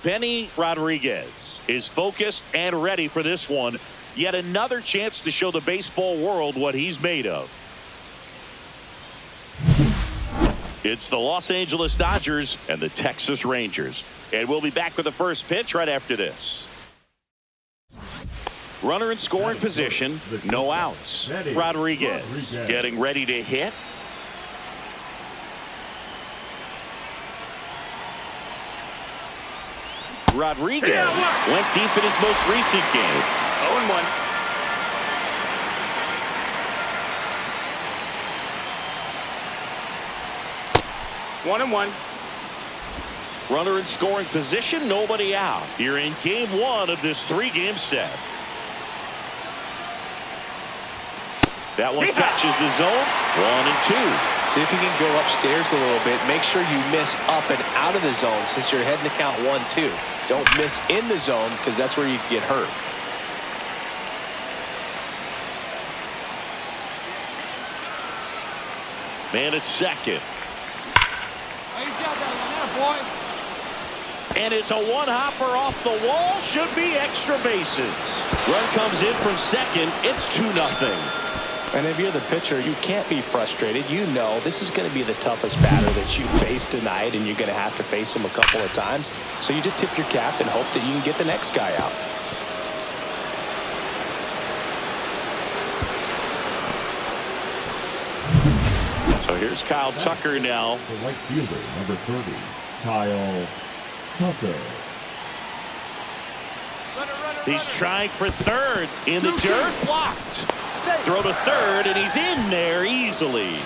Benny Rodriguez is focused and ready for this one. Yet another chance to show the baseball world what he's made of. It's the Los Angeles Dodgers and the Texas Rangers. And we'll be back with the first pitch right after this. Runner in scoring position, no outs. Rodriguez getting ready to hit. Rodriguez went deep in his most recent game. 0-1. One and one. Runner in scoring position, nobody out. You're in game one of this three-game set. That one catches the zone. 1-2. See if you can go upstairs a little bit. Make sure you miss up and out of the zone since you're heading to count 1-2. Don't miss in the zone because that's where you get hurt. Man at second. Good job down there, boy. And it's a one-hopper off the wall. Should be extra bases. Run comes in from second. It's 2-0. And if you're the pitcher, you can't be frustrated. You know this is going to be the toughest batter that you face tonight, and you're going to have to face him a couple of times. So you just tip your cap and hope that you can get the next guy out. So here's Kyle Tucker now. The right fielder, number 30, Kyle Tucker. He's trying for third in the dirt, blocked. Throw to third, and he's in there easily.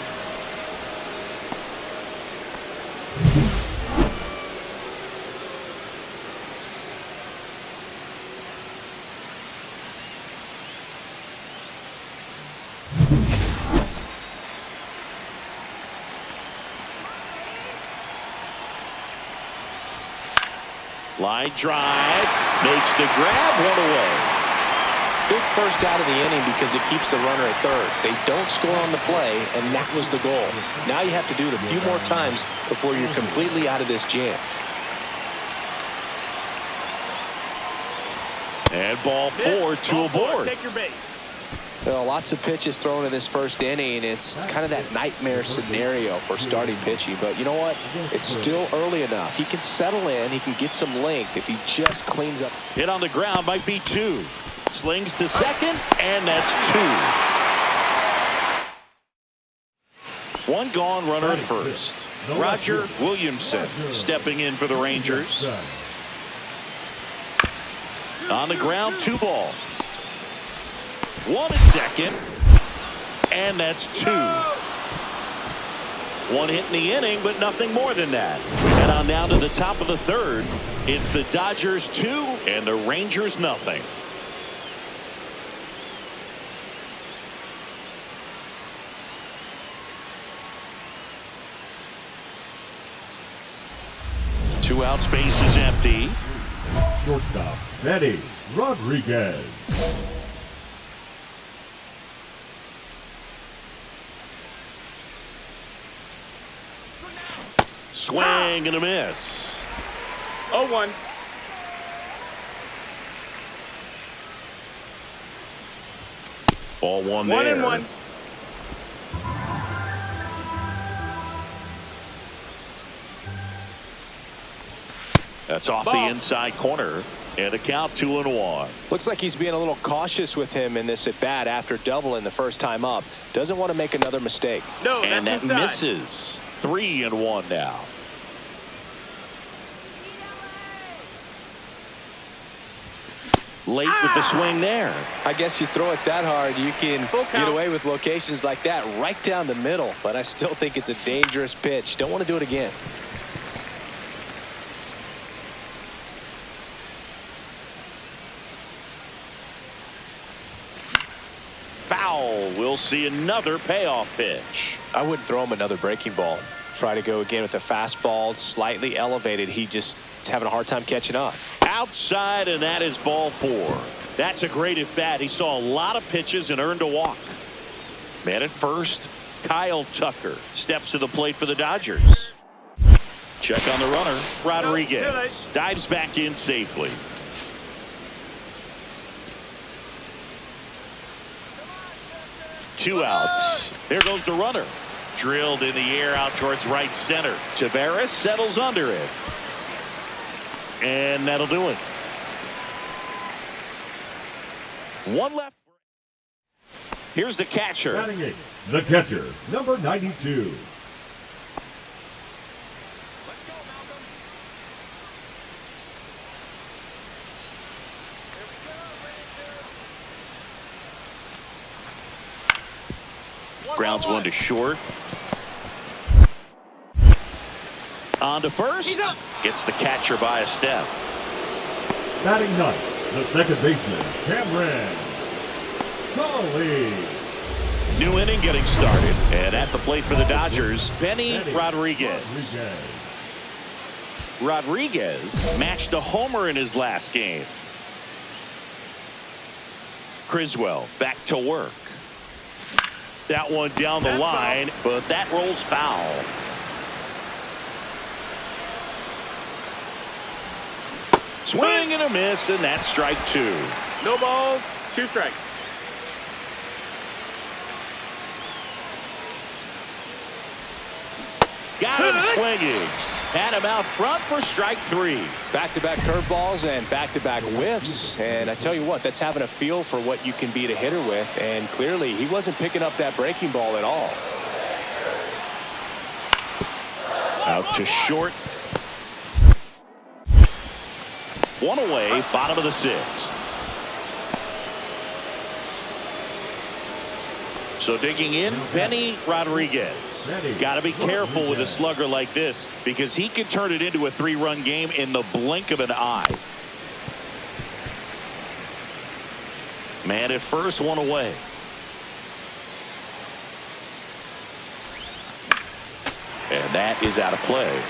Line drive, makes the grab, 1 away. Big first out of the inning because it keeps the runner at third. They don't score on the play, and that was the goal. Now you have to do it a few more times before you're completely out of this jam. And ball 4, 2 aboard. Take your base. Well, lots of pitches thrown in this first inning. It's kind of that nightmare scenario for starting pitching. But you know what? It's still early enough. He can settle in. He can get some length if he just cleans up. Hit on the ground might be 2. Slings to second, and that's 2. One gone, runner at first. Roger Williamson stepping in for the Rangers. On the ground, 2 ball. 1 at second, and that's 2. 1 hit in the inning, but nothing more than that. And on down to the top of the third, it's the Dodgers 2 and the Rangers nothing. Two outs, base is empty. Shortstop, Benny Rodriguez. Swing and a miss. 0-1. Ball 1 there. 1-1. That's off the inside corner, and a count 2-1. Looks like he's being a little cautious with him in this at bat after doubling the first time up. Doesn't want to make another mistake. No, and that inside. misses. 3-1 now. Late with the swing there. I guess you throw it that hard, you can get away with locations like that right down the middle. But I still think it's a dangerous pitch. Don't want to do it again. Foul. We'll see another payoff pitch. I wouldn't throw him another breaking ball. Try to go again with the fastball, slightly elevated. He just is having a hard time catching up. Outside, and that is ball 4. That's a great at bat. He saw a lot of pitches and earned a walk. Man at first, Kyle Tucker steps to the plate for the Dodgers. Check on the runner. Rodriguez dives back in safely. Two outs. There goes the runner. Drilled in the air out towards right center. Tavares settles under it. And that'll do it. One left. Here's the catcher. Batting 8, the catcher, number 92. Grounds one to short. On to first. Gets the catcher by a step. Batting 9th, the second baseman, Cameron Coley. New inning getting started. And at the plate for the Dodgers, Benny Rodriguez. Rodriguez matched a homer in his last game. Criswell back to work. That one down the line, but that rolls foul. Swing and a miss, and that's strike 2. No balls, 2 strikes. Got him swinging. Had him out front for strike 3. Back-to-back curveballs and back-to-back whiffs. And I tell you what, that's having a feel for what you can beat a hitter with. And clearly, he wasn't picking up that breaking ball at all. Out to short. One away, bottom of the 6th. So digging in, Benny Rodriguez. Got to be careful with a slugger like this because he can turn it into a 3-run game in the blink of an eye. Man at first, one away. And that is out of play.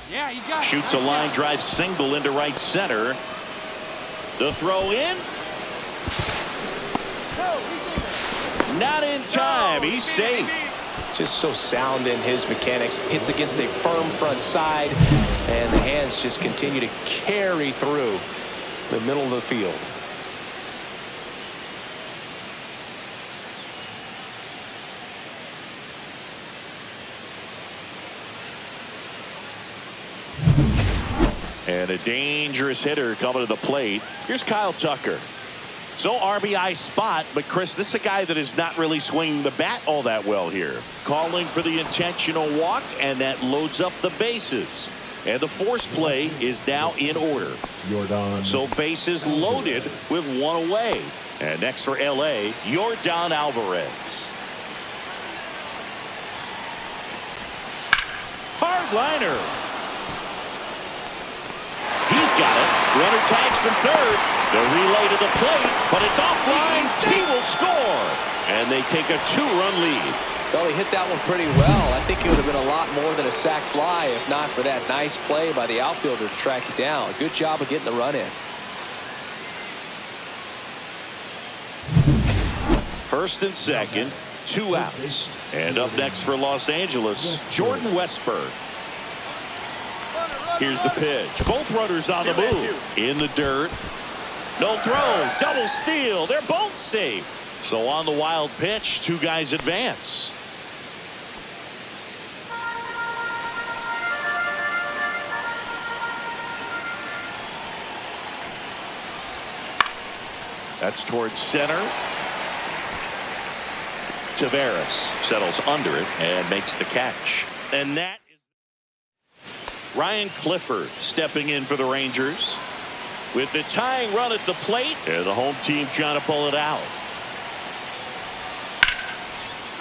Yeah, you got it. Shoots a line drive single into right center. The throw in. Not in time. He's safe. Just so sound in his mechanics. Hits against a firm front side, and the hands just continue to carry through the middle of the field. And a dangerous hitter coming to the plate. Here's Kyle Tucker. So RBI spot, but Chris, this is a guy that is not really swinging the bat all that well here. Calling for the intentional walk, and that loads up the bases. And the force play is now in order. Yordan. So bases loaded with one away. And next for LA, Yordan Alvarez. Hard liner. He's got it. Runner tags from third. The relay to the plate, but it's offline. He will score. And they take a 2-run lead. Well, he hit that one pretty well. I think it would have been a lot more than a sac fly if not for that nice play by the outfielder to track it down. Good job of getting the run in. First and second, 2 outs. And up next for Los Angeles, Jordan Westburg. Here's the pitch. Both runners on the move. In the dirt. No throw. Double steal. They're both safe. So on the wild pitch, 2 guys advance. That's towards center. Tavares settles under it and makes the catch. And that is Ryan Clifford stepping in for the Rangers. with the tying run at the plate, and the home team trying to pull it out.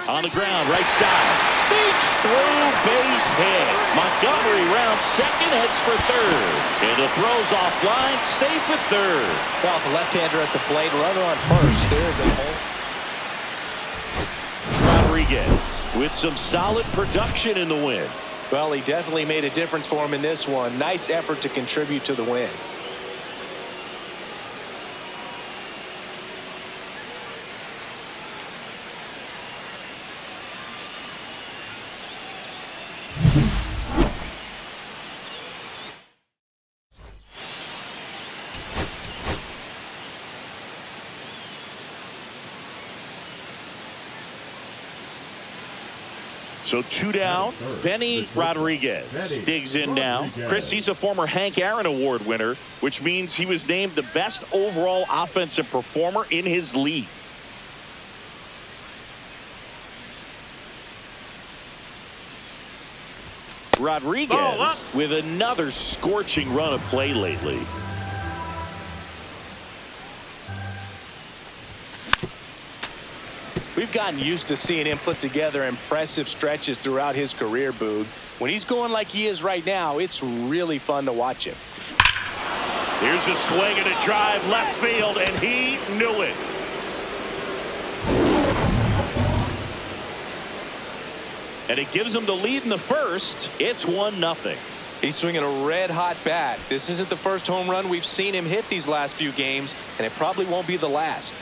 On the ground, right side. Sneaks through, base hit. Montgomery rounds second, heads for third. And the throw's offline, safe at third. Well, the left-hander at the plate, runner on first. There's a hole. Rodriguez with some solid production in the win. Well, he definitely made a difference for him in this one. Nice effort to contribute to the win. So 2 down. Benny Rodriguez digs in now. Chris, he's a former Hank Aaron Award winner, which means he was named the best overall offensive performer in his league. Rodriguez with another scorching run of play lately. We've gotten used to seeing him put together impressive stretches throughout his career, Boog. When he's going like he is right now, it's really fun to watch him. Here's a swing and a drive left field, and he knew it. And it gives him the lead in the first. It's 1-0. He's swinging a red-hot bat. This isn't the first home run we've seen him hit these last few games, and it probably won't be the last.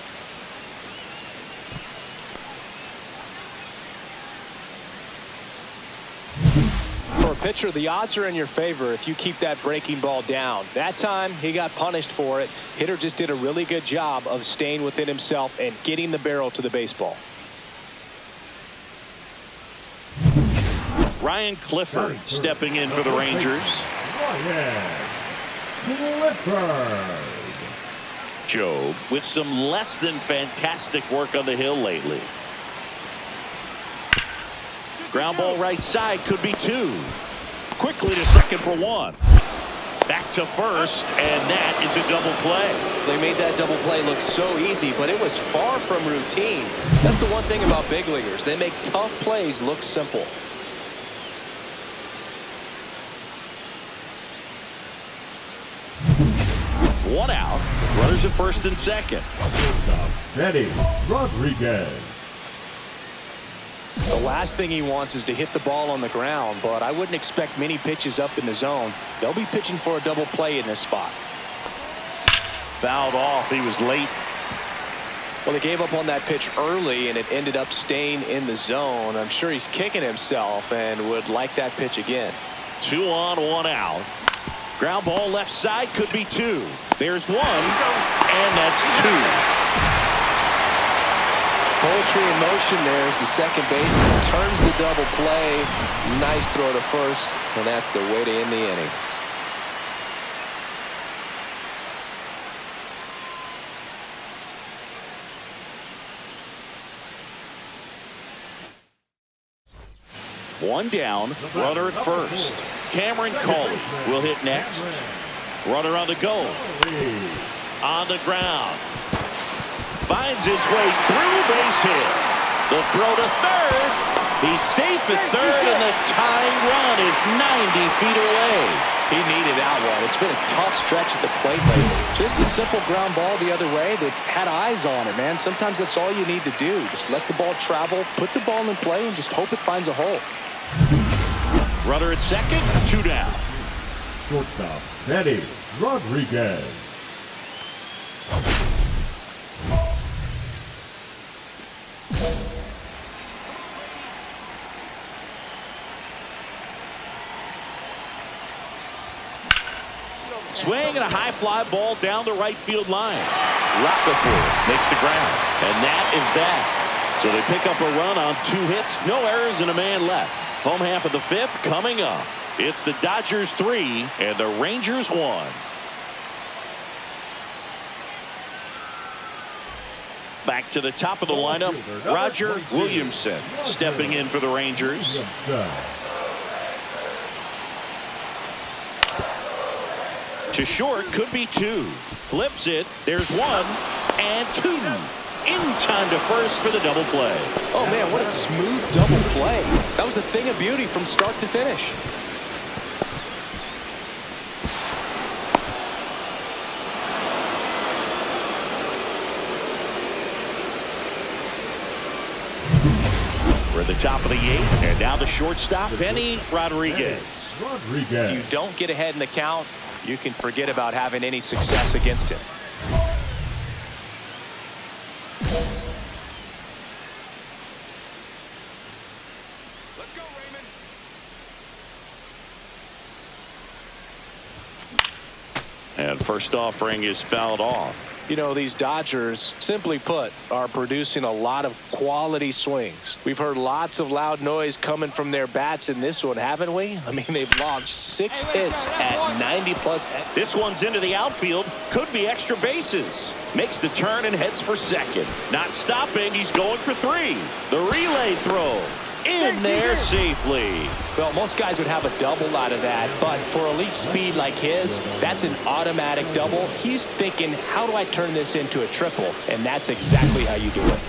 For a pitcher, the odds are in your favor if you keep that breaking ball down. That time, he got punished for it. Hitter just did a really good job of staying within himself and getting the barrel to the baseball. Ryan Clifford stepping in for the Rangers. Job with some less than fantastic work on the hill lately. Ground ball right side, could be 2. Quickly to second for 1. Back to first, and that is a double play. They made that double play look so easy, but it was far from routine. That's the one thing about big leaguers. They make tough plays look simple. One out. Runners at first and second. Benny Rodriguez. The last thing he wants is to hit the ball on the ground, but I wouldn't expect many pitches up in the zone. They'll be pitching for a double play in this spot. Fouled off. He was late. Well, they gave up on that pitch early, and it ended up staying in the zone. I'm sure he's kicking himself and would like that pitch again. 2 on, 1 out. Ground ball left side, could be 2. There's 1, and that's 2. Poetry in motion there as the second baseman turns the double play. Nice throw to first, and that's the way to end the inning. One down, runner at first. Cameron Cawley will hit next. Runner on the go. On the ground. Finds his way through, base hit. The throw to third. He's safe at third, and the tying run is 90 feet away. He needed that one. It's been a tough stretch at the plate lately. Just a simple ground ball the other way. They've had eyes on it, man. Sometimes that's all you need to do. Just let the ball travel, put the ball in play, and just hope it finds a hole. Runner at second, 2 down. Shortstop Benny Rodriguez. Swing and a high fly ball down the right field line. Rockefeller makes the ground, and that is that. So they pick up a run on 2 hits, no errors, and a man left. Home half of the 5th coming up. It's the Dodgers 3 and the Rangers 1. Back to the top of the lineup, Roger Williamson stepping in for the To short, could be 2. Flips it. There's 1 and 2. In time to first for the double play. Oh, man, what a smooth double play. That was a thing of beauty from start to finish. We're at the top of the 8th, and now the shortstop, Benny Rodriguez. If you don't get ahead in the count, you can forget about having any success against him. Let's go, Raymond. And first offering is fouled off. You know, these Dodgers, simply put, are producing a lot of quality swings. We've heard lots of loud noise coming from their bats in this one, haven't we? I mean, they've launched 6 hits at 90+. This one's into the outfield. Could be extra bases. Makes the turn and heads for second. Not stopping. He's going for 3. The relay throw. In there safely. Well, most guys would have a double out of that, but for elite speed like his, that's an automatic double. He's thinking, how do I turn this into a triple? And that's exactly how you do it.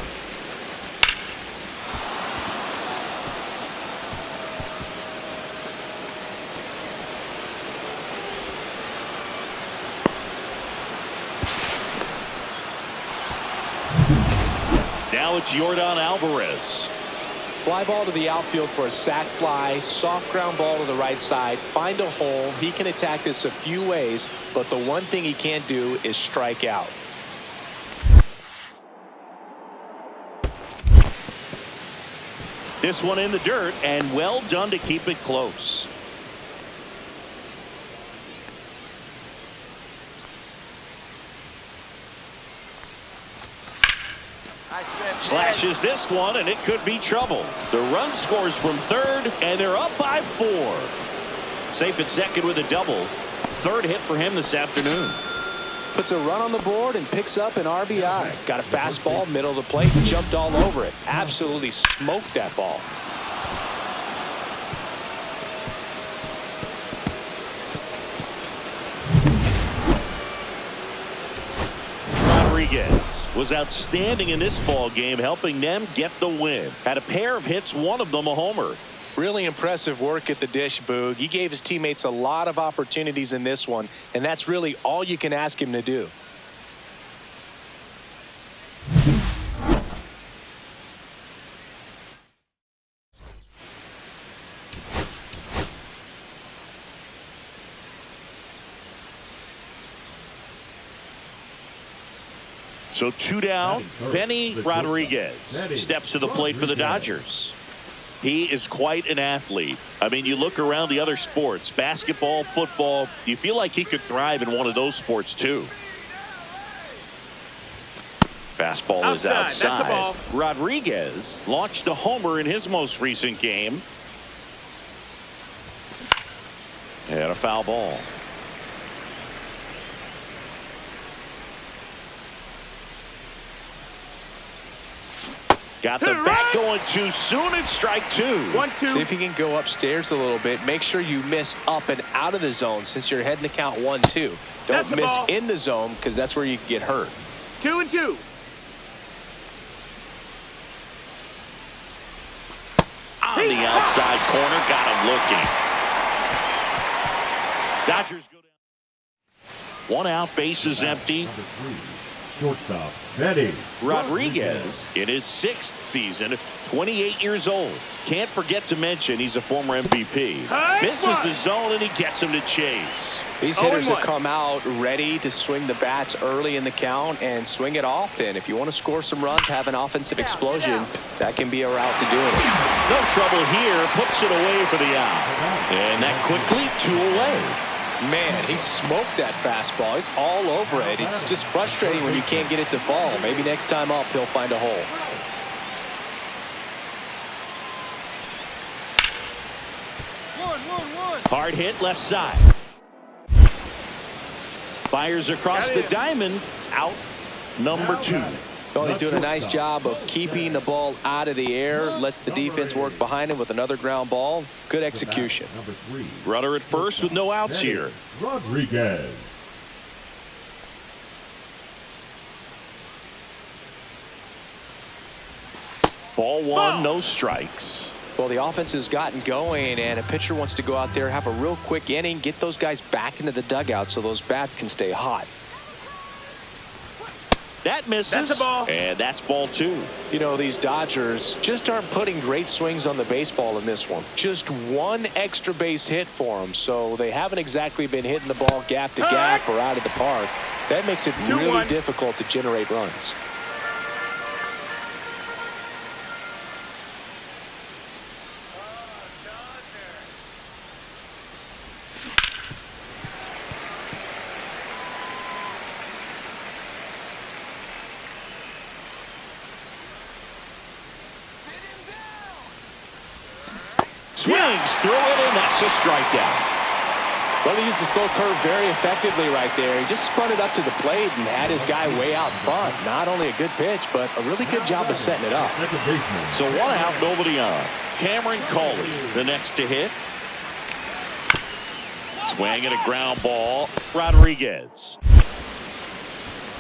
Now it's Yordan Alvarez. Fly ball to the outfield for a sac fly, soft ground ball to the right side, find a hole. He can attack this a few ways, but the one thing he can't do is strike out. This one in the dirt, and well done to keep it close. Slashes this one, and it could be trouble. The run scores from third, and they're up by 4. Safe at second with a double. 3rd hit for him this afternoon. Puts a run on the board and picks up an RBI. Got a fastball, middle of the plate, jumped all over it. Absolutely smoked that ball. Rodriguez was outstanding in this ball game, helping them get the win. Had a pair of hits, one of them a homer. Really impressive work at the dish, Boog. He gave his teammates a lot of opportunities in this one, and that's really all you can ask him to do. So 2 down. Benny Rodriguez steps to the plate for the Dodgers. He is quite an athlete. I mean, you look around the other sports, basketball, football, you feel like he could thrive in one of those sports too. Fastball is outside. That's a ball. Rodriguez launched a homer in his most recent game. And a foul ball. Got the bat going too soon, and strike 2. 1-2. See if you can go upstairs a little bit. Make sure you miss up and out of the zone since you're heading to count 1-2. Don't miss in the zone because that's where you can get hurt. 2-2. On the outside corner, got him looking. Dodgers go down. 1 out, bases empty. Shortstop, Benny Rodriguez in his 6th season, 28 years old. Can't forget to mention he's a former MVP. Misses the zone, and he gets him to chase. These hitters have come out ready to swing the bats early in the count and swing it often. If you want to score some runs, have an offensive explosion, that can be a route to doing it. No trouble here, puts it away for the out. And that quickly 2 away. Man, he smoked that fastball. He's all over it. It's just frustrating when you can't get it to fall. Maybe next time up, he'll find a hole. Hard hit left side. Fires across the diamond. Out number 2. Well, he's doing a nice job of keeping the ball out of the air. Lets the defense work behind him with another ground ball. Good execution. Rudder at first with no outs here. Rodriguez. Ball one, no strikes. Well, the offense has gotten going, and a pitcher wants to go out there, have a real quick inning, get those guys back into the dugout so those bats can stay hot. That misses. That's a ball. And that's ball two. You know, these Dodgers just aren't putting great swings on the baseball in this one. Just one extra base hit for them, so they haven't exactly been hitting the ball gap to gap or out of the park. That makes it really difficult to generate runs. Swings through it, and that's a strikeout. Well, he used the slow curve very effectively right there. He just spun it up to the plate and had his guy way out front. Not only a good pitch, but a really good job of setting it up. So one out, nobody on. Cameron Cawley, the next to hit. Swing and a ground ball. Rodriguez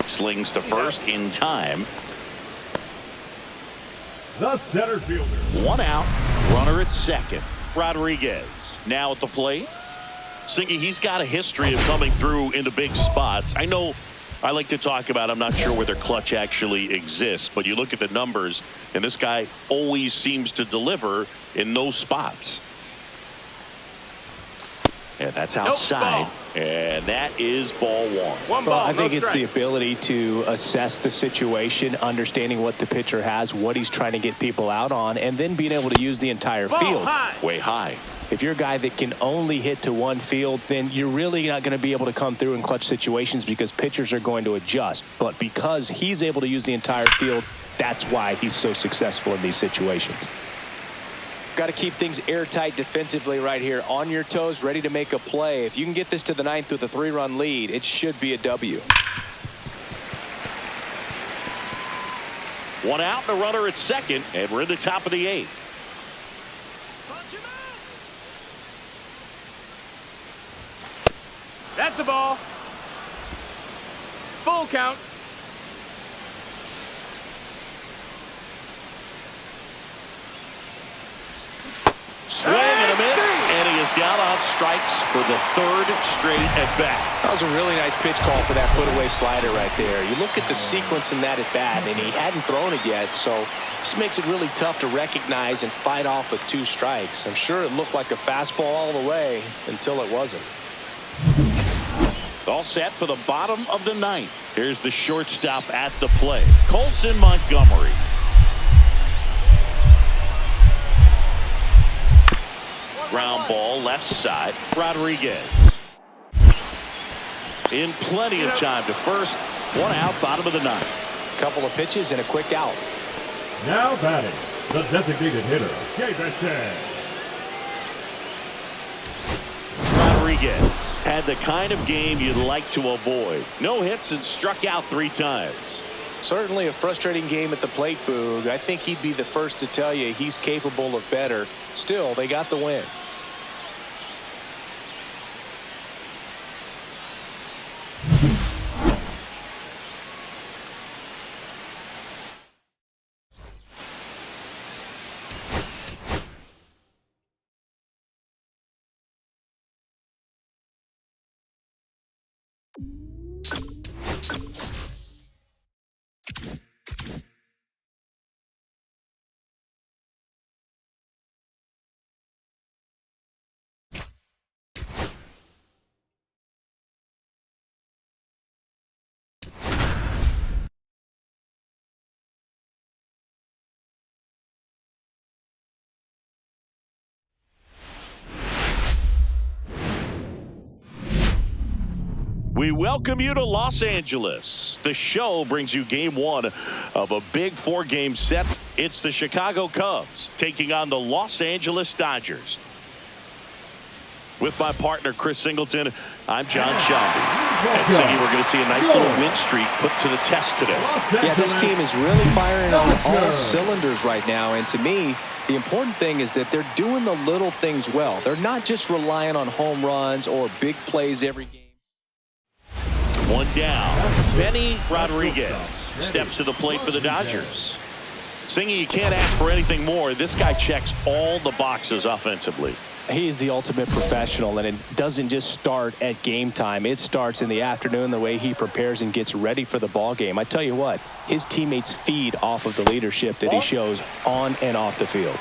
slings to first in time. The center fielder. One out, runner at second. Rodriguez now at the plate. Singy, he's got a history of coming through into big spots. I know I like to talk about, I'm not sure whether clutch actually exists, but you look at the numbers, and this guy always seems to deliver in those spots. And that's outside. And that is ball one. Well, I think it's the ability to assess the situation, understanding what the pitcher has, what he's trying to get people out on, and then being able to use the entire field. Way high. If you're a guy that can only hit to one field, then you're really not going to be able to come through in clutch situations because pitchers are going to adjust. But because he's able to use the entire field, that's why he's so successful in these situations. Got to keep things airtight defensively right here, on your toes, ready to make a play. If you can get this to the ninth with a 3-run lead, it should be a W. One out and a runner at second, and we're in the top of the eighth. That's a ball. Full count. Swing and a miss, and he is down on strikes for the third straight at bat. That was a really nice pitch call for that put-away slider right there. You look at the sequence in that at bat, and he hadn't thrown it yet, so this makes it really tough to recognize and fight off with 2 strikes. I'm sure it looked like a fastball all the way until it wasn't. All set for the bottom of the ninth. Here's the shortstop at the plate, Colson Montgomery. Ground ball left side. Rodriguez in plenty of time to first. One out, bottom of the ninth. Couple of pitches and a quick out. Now batting, the designated hitter, Davidson. Rodriguez had the kind of game you'd like to avoid. No hits and struck out 3 times. Certainly a frustrating game at the plate, Boog. I think he'd be the first to tell you he's capable of better. Still, they got the win. We welcome you to Los Angeles. The show brings you game 1 of a big 4-game set. It's the Chicago Cubs taking on the Los Angeles Dodgers. With my partner, Chris Singleton, I'm John Shelby. And Siggy, we're going to see a nice little win streak put to the test today. Yeah, this team is really firing on all cylinders right now. And to me, the important thing is that they're doing the little things well. They're not just relying on home runs or big plays every game. One down. Benny Rodriguez steps to the plate for the Dodgers. Singing, you can't ask for anything more. This guy checks all the boxes offensively. He's the ultimate professional, and it doesn't just start at game time. It starts in the afternoon, the way he prepares and gets ready for the ball game. I tell you what, his teammates feed off of the leadership that he shows on and off the field.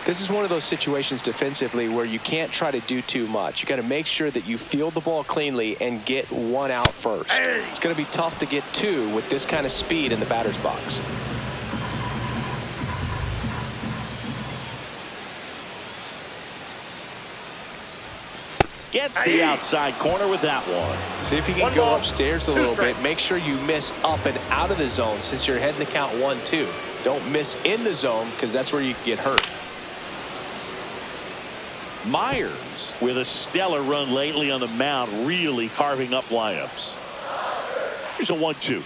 This is one of those situations defensively where you can't try to do too much. You got to make sure that you field the ball cleanly and get one out first. It's going to be tough to get two with this kind of speed in the batter's box. Gets the outside corner with that one. See if you can go upstairs a little bit. Make sure you miss up and out of the zone since you're heading to count 1-2. Don't miss in the zone because that's where you can get hurt. Myers with a stellar run lately on the mound, really carving up lineups. Here's a 1-2.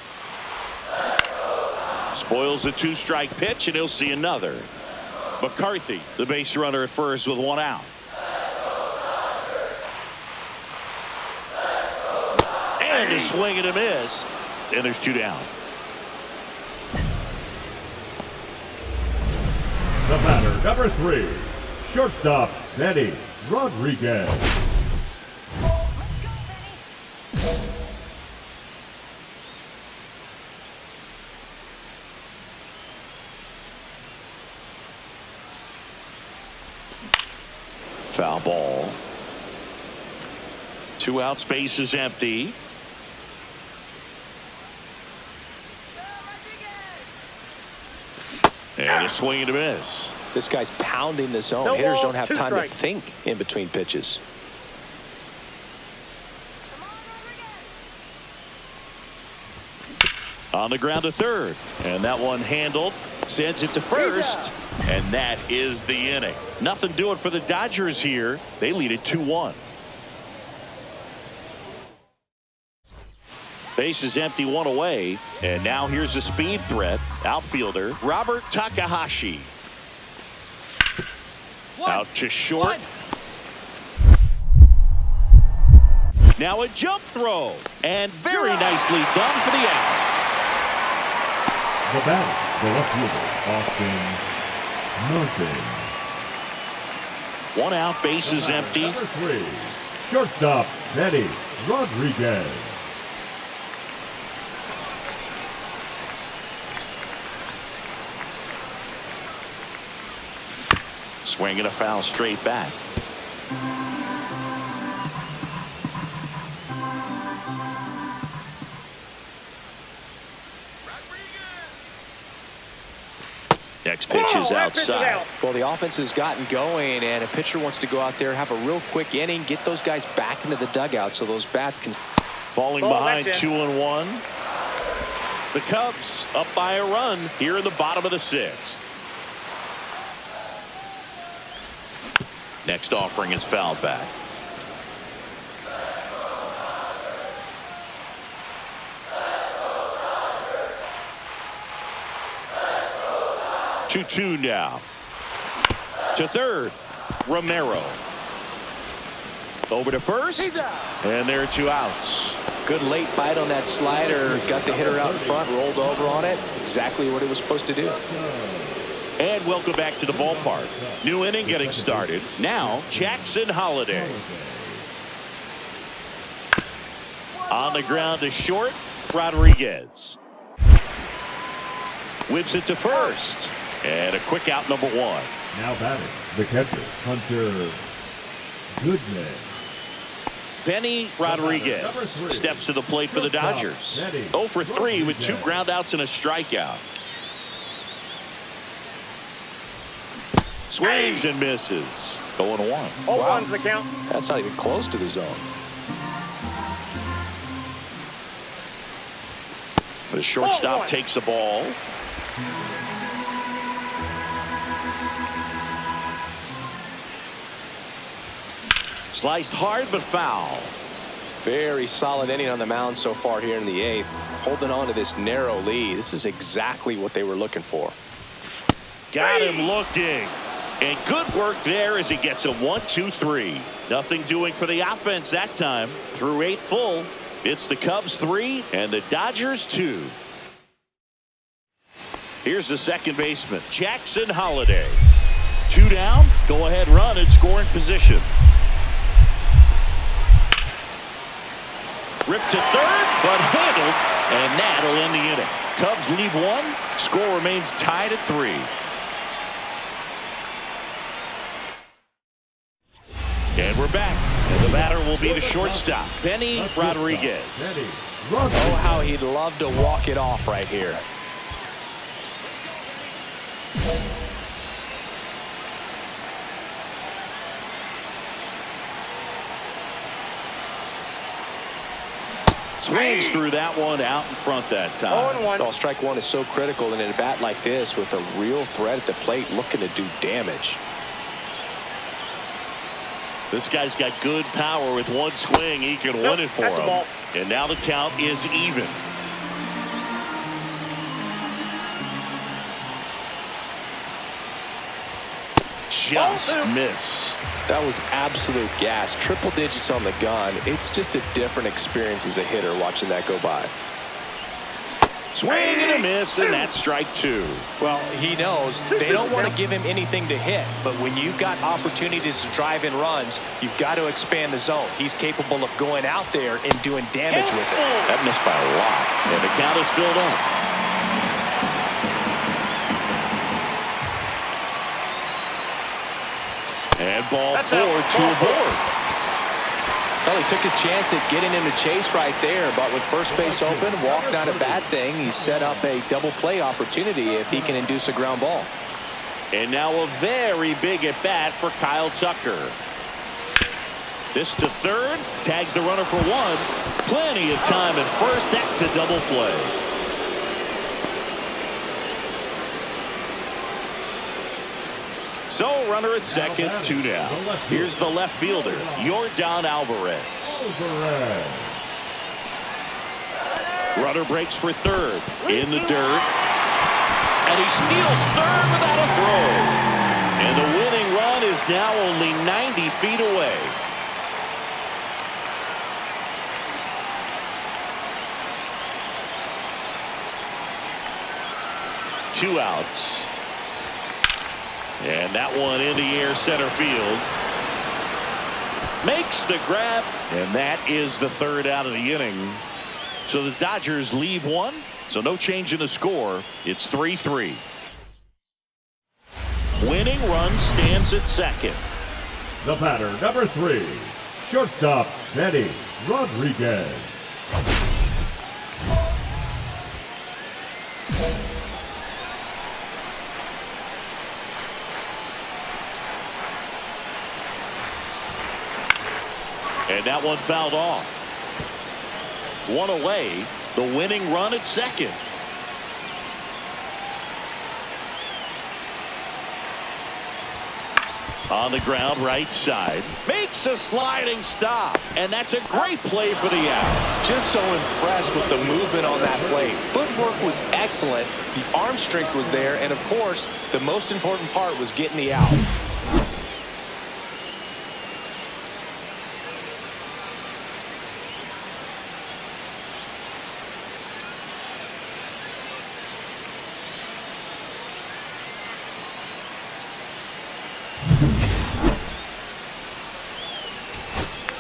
Spoils the 2-strike pitch, and he'll see another. McCarthy, the base runner at first with one out. And a swing and a miss, and there's two down. The batter, number 3, shortstop, Benny Rodriguez. Foul ball. 2 out, space is empty. And a swing and a miss. This guy's pounding the zone. Hitters don't have time to think in between pitches. On the ground to third. And that one handled. Sends it to first. And that is the inning. Nothing doing for the Dodgers here. They lead it 2-1. Base is empty, one away. And now here's a speed threat. Outfielder Robert Takahashi. Out to short. Now a jump throw. And very nicely done for the out. The batter, the left fielder, Austin Norton. 1 out, base is empty. Number 3, shortstop, Benny Rodriguez. Swing and a foul straight back. Next pitch is outside. Well, the offense has gotten going, and a pitcher wants to go out there, have a real quick inning, get those guys back into the dugout so those bats can. Falling behind 2-1. The Cubs up by a run here in the bottom of the 6th. Next offering is fouled back. Two now. To third, Romero. Over to first, and there are 2 outs. Good late bite on that slider. Got the hitter out in front, rolled over on it. Exactly what it was supposed to do. And welcome back to the ballpark. New inning getting started. Now, Jackson Holiday. On the ground to short, Rodriguez. Whips it to first. And a quick out, number 1. Now batting, the catcher, Hunter Goodman. Benny Rodriguez steps to the plate for the Dodgers. 0 for 3 with 2 groundouts and a strikeout. Swings and misses. 0-1. Wow. 0-1's the count. That's not even close to the zone. The shortstop takes the ball. Sliced hard but foul. Very solid inning on the mound so far here in the 8th. Holding on to this narrow lead. This is exactly what they were looking for. Got him looking. And good work there as he gets a 1-2-3. Nothing doing for the offense that time. Through 8 full. It's the Cubs 3 and the Dodgers 2. Here's the second baseman, Jackson Holliday. 2 down, go ahead run in scoring position. Ripped to third, but handled, and that'll end the inning. Cubs lead 1. Score remains tied at 3. And we're back. And the batter will be the shortstop, Benny Rodriguez. Oh, how he'd love to walk it off right here. Swings through that one out in front that time. 0-1. Oh, strike one is so critical in a bat like this with a real threat at the plate looking to do damage. This guy's got good power. With one swing, he can win it for that's a him. ball. And now the count is even. Just missed. That was absolute gas. Triple digits on the gun. It's just a different experience as a hitter watching that go by. Swing and a miss, and that's strike 2. Well, he knows they don't want to give him anything to hit, but when you've got opportunities to drive in runs, you've got to expand the zone. He's capable of going out there and doing damage with it. That missed by a lot, and the count is filled up. And ball 4 to a board. Well, he took his chance at getting him to chase right there, but with first base open, walk not a bad thing. He set up a double play opportunity if he can induce a ground ball. And now a very big at bat for Kyle Tucker. This to third, tags the runner for 1. Plenty of time at first. That's a double play. So runner at second, 2 down. Here's the left fielder, Yordan Alvarez. Runner breaks for third, in the dirt, and he steals third without a throw. And the winning run is now only 90 feet away. Two outs. And that one in the air center field. Makes the grab. And that is the third out of the inning. So the Dodgers leave 1. So no change in the score. It's 3-3. Winning run stands at second. The batter, number 3, shortstop, Benny Rodriguez. And that one fouled off. One away. The winning run at second. On the ground, right side. Makes a sliding stop. And that's a great play for the out. Just so impressed with the movement on that play. Footwork was excellent. The arm strength was there. And, of course, the most important part was getting the out.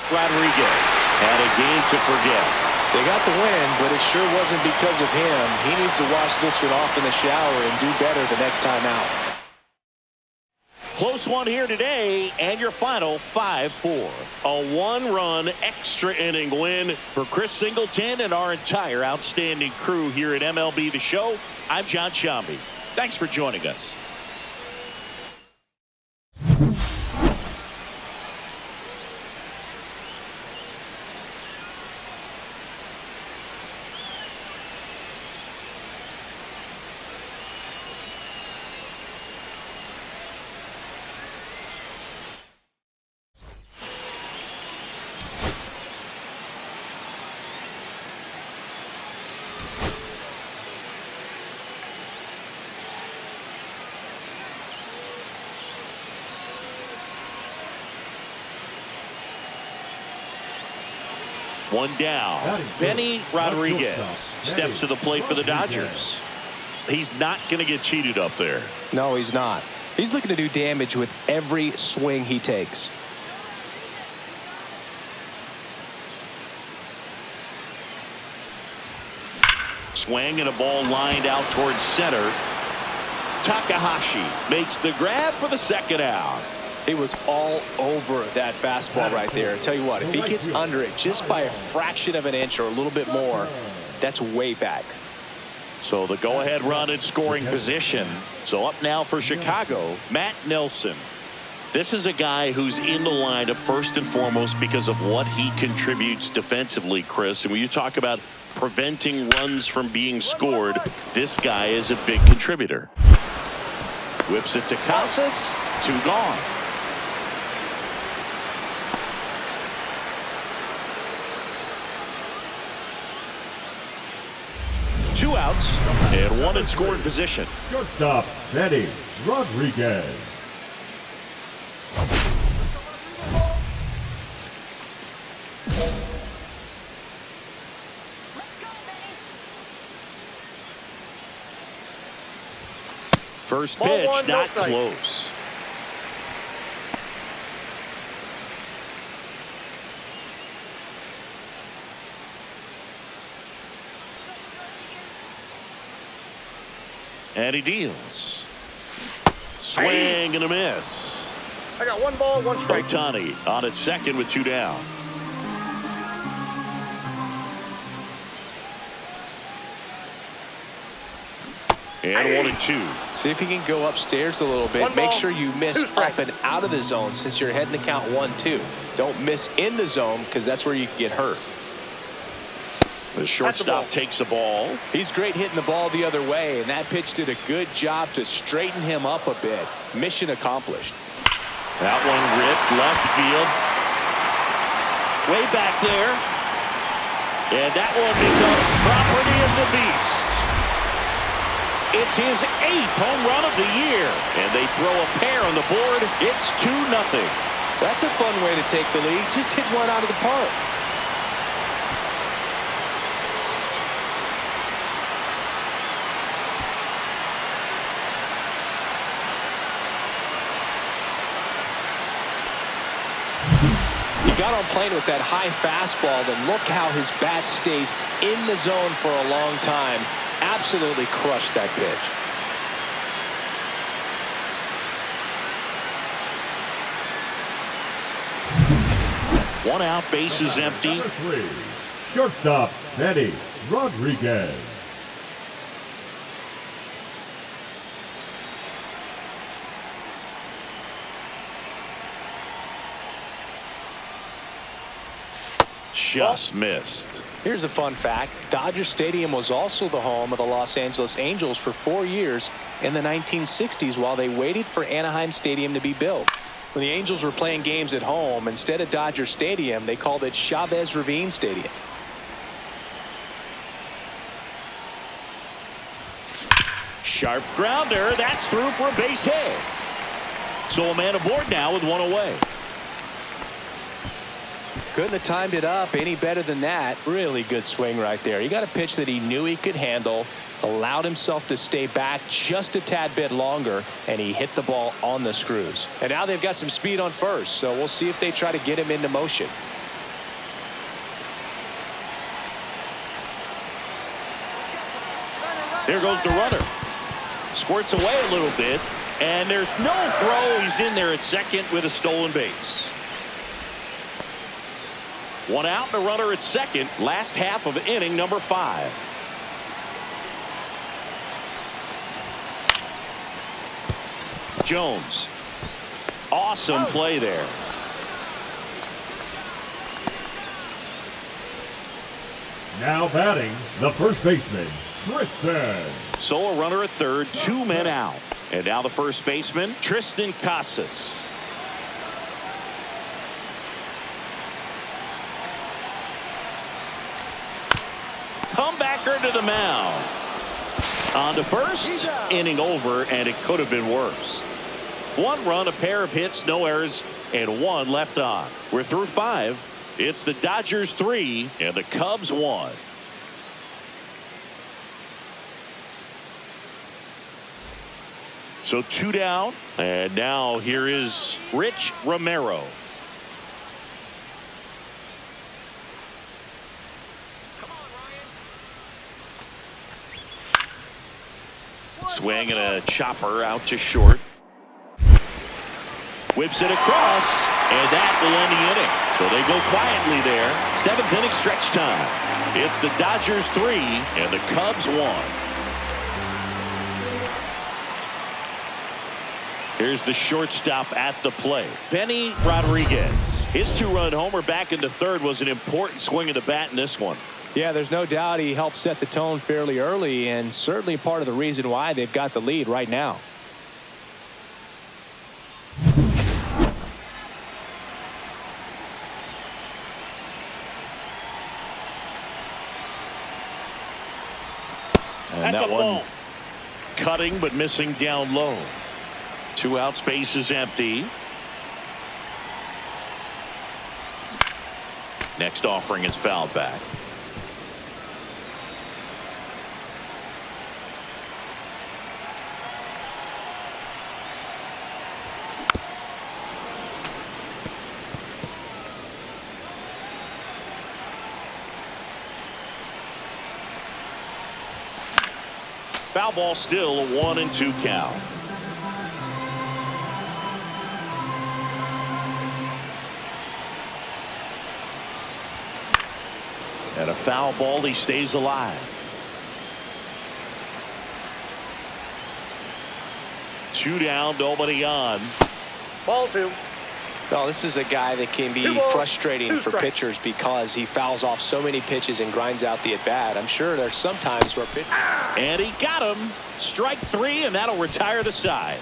Rodriguez had a game to forget. They got the win, but it sure wasn't because of him. He needs to wash this one off in the shower and do better the next time out. Close one here today, and your final 5-4. A one-run extra inning win for Chris Singleton and our entire outstanding crew here at MLB The Show. I'm John Shambi. Thanks for joining us. One down. Benny Rodriguez steps to the plate for the Dodgers. he's not going to get cheated up there. No, he's not. He's looking to do damage with every swing he takes. Swing and a ball lined out towards center. Takahashi makes the grab for the second out. He was all over that fastball right there. I tell you what, if he gets under it just by a fraction of an inch or a little bit more, that's way back. So the go-ahead run in scoring position. So up now for Chicago, Matt Nelson. This is a guy who's in the lineup first and foremost because of what he contributes defensively, Chris. And when you talk about preventing runs from being scored, this guy is a big contributor. Whips it to Casas. 2 gone. Two outs and one in scoring position. Shortstop, Eddie Rodriguez. First Ball pitch, one, no not strike. close. And he deals. Swing and a miss. I got 1 ball, 1 strike. Otani on at second with 2 down. And 1 and 2. See if you can go upstairs a little bit. 1 Make ball, sure you 2 miss strike. up and out of the zone since you're heading to count 1-2. Don't miss in the zone because that's where you can get hurt. The shortstop takes the ball. He's great hitting the ball the other way, and that pitch did a good job to straighten him up a bit. Mission accomplished. That one ripped left field. Way back there. And that one becomes property of the beast. It's his 8th home run of the year. And they throw a pair on the board. It's 2-0. That's a fun way to take the lead. Just hit one out of the park. He got on plane with that high fastball, then look how his bat stays in the zone for a long time. Absolutely crushed that pitch. One out, bases empty. Number 3, shortstop, Eddie Rodriguez. Just missed. Here's a fun fact. Dodger Stadium was also the home of the Los Angeles Angels for 4 years in the 1960s while they waited for Anaheim Stadium to be built. When the Angels were playing games at home, instead of Dodger Stadium, they called it Chavez Ravine Stadium. Sharp grounder. That's through for a base hit. So a man aboard now with 1 away. Couldn't have timed it up any better than that. Really good swing right there. He got a pitch that he knew he could handle, allowed himself to stay back just a tad bit longer, and he hit the ball on the screws. And now they've got some speed on first, so we'll see if they try to get him into motion. There goes the runner. Squirts away a little bit, and there's no throw. He's in there at second with a stolen base. 1 out and a runner at second. Last half of inning number 5. Jones. Awesome play there. Now batting, the first baseman, Tristan. So a runner at third, 2 men out. And now the first baseman, Tristan Casas. Comebacker to the mound. On to first, inning over, and it could have been worse. 1 run, a pair of hits, no errors, and 1 left on. We're through 5. It's the Dodgers 3 and the Cubs 1. So 2 down, and now here is Rich Romero. Swing and a chopper out to short. Whips it across, and that will end the inning. So they go quietly there. 7th inning stretch time. It's the Dodgers 3 and the Cubs 1. Here's the shortstop at the plate, Benny Rodriguez. His 2-run homer back into third was an important swing of the bat in this one. Yeah, there's no doubt he helped set the tone fairly early, and certainly part of the reason why they've got the lead right now. And that one cutting but missing down low. 2 outs, base is empty. Next offering is fouled back. Foul ball, still a 1-2 count. And a foul ball, he stays alive. 2 down, nobody on. Ball 2. Well, this is a guy that can be frustrating for pitchers because he fouls off so many pitches and grinds out the at-bat. I'm sure there's some times where pitchers... And he got him. Strike 3, and that'll retire the side.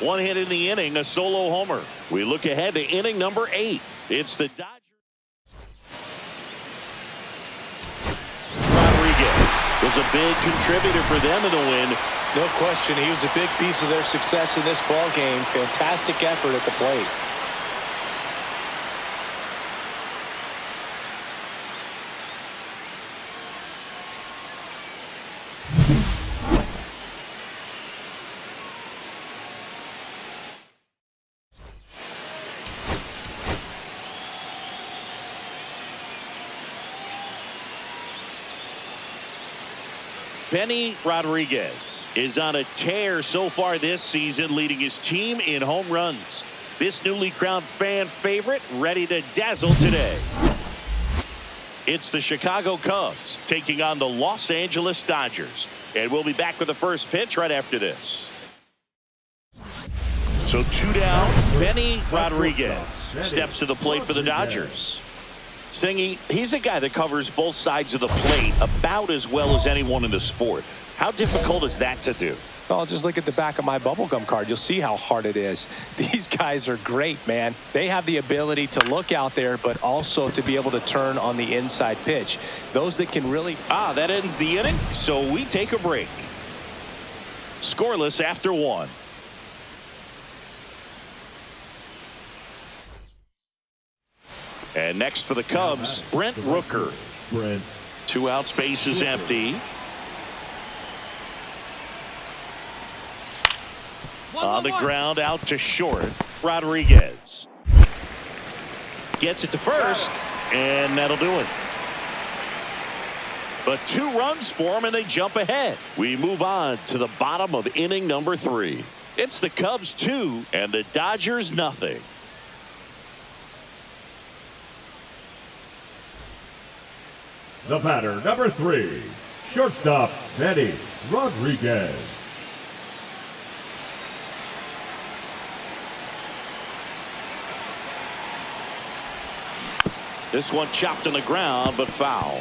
1 hit in the inning, a solo homer. We look ahead to inning number 8. It's the Dodgers. Rodriguez was a big contributor for them in the win. No question, he was a big piece of their success in this ball game. Fantastic effort at the plate. Benny Rodriguez is on a tear so far this season, leading his team in home runs. This newly crowned fan favorite ready to dazzle today. It's the Chicago Cubs taking on the Los Angeles Dodgers. And we'll be back with the first pitch right after this. So 2 down, Benny Rodriguez steps to the plate for the Dodgers. Singy, he's a guy that covers both sides of the plate about as well as anyone in the sport. How difficult is that to do? Well, just look at the back of my bubblegum card. You'll see how hard it is. These guys are great, man. They have the ability to look out there, but also to be able to turn on the inside pitch. Those that can really... That ends the inning, so we take a break. Scoreless after 1. And next for the Cubs, Brent Rooker. 2 outs, base is empty. On the ground, out to short. Rodriguez gets it to first, and that'll do it. But 2 runs for him, and they jump ahead. We move on to the bottom of inning number 3. It's the Cubs 2 and the Dodgers nothing. The batter, number 3, shortstop, Benny Rodriguez. This one chopped on the ground, but foul.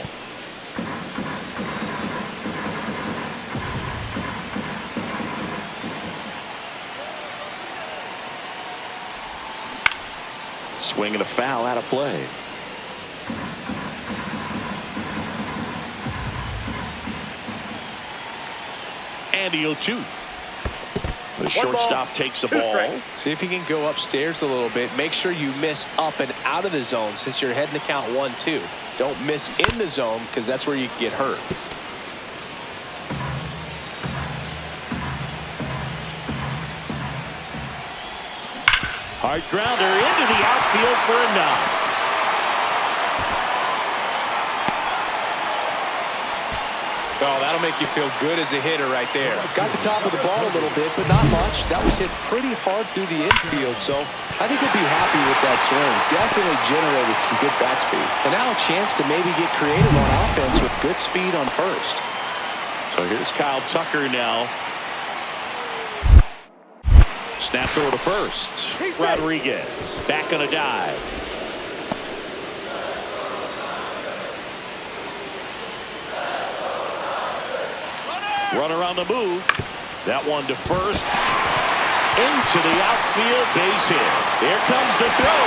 Swing and a foul out of play. And the 0-2. The shortstop takes the ball. See if he can go upstairs a little bit. Make sure you miss up and out of the zone since you're heading to count 1-2. Don't miss in the zone because that's where you can get hurt. Hard grounder into the outfield for a knock. Oh, that'll make you feel good as a hitter right there. Got the top of the ball a little bit, but not much. That was hit pretty hard through the infield, so I think he'll be happy with that swing. Definitely generated some good bat speed. And now a chance to maybe get creative on offense with good speed on first. So here's Kyle Tucker now. Snap throw to first. Rodriguez back on a dive. Runner on the move. That one to first. Into the outfield, base hit. There comes the throw.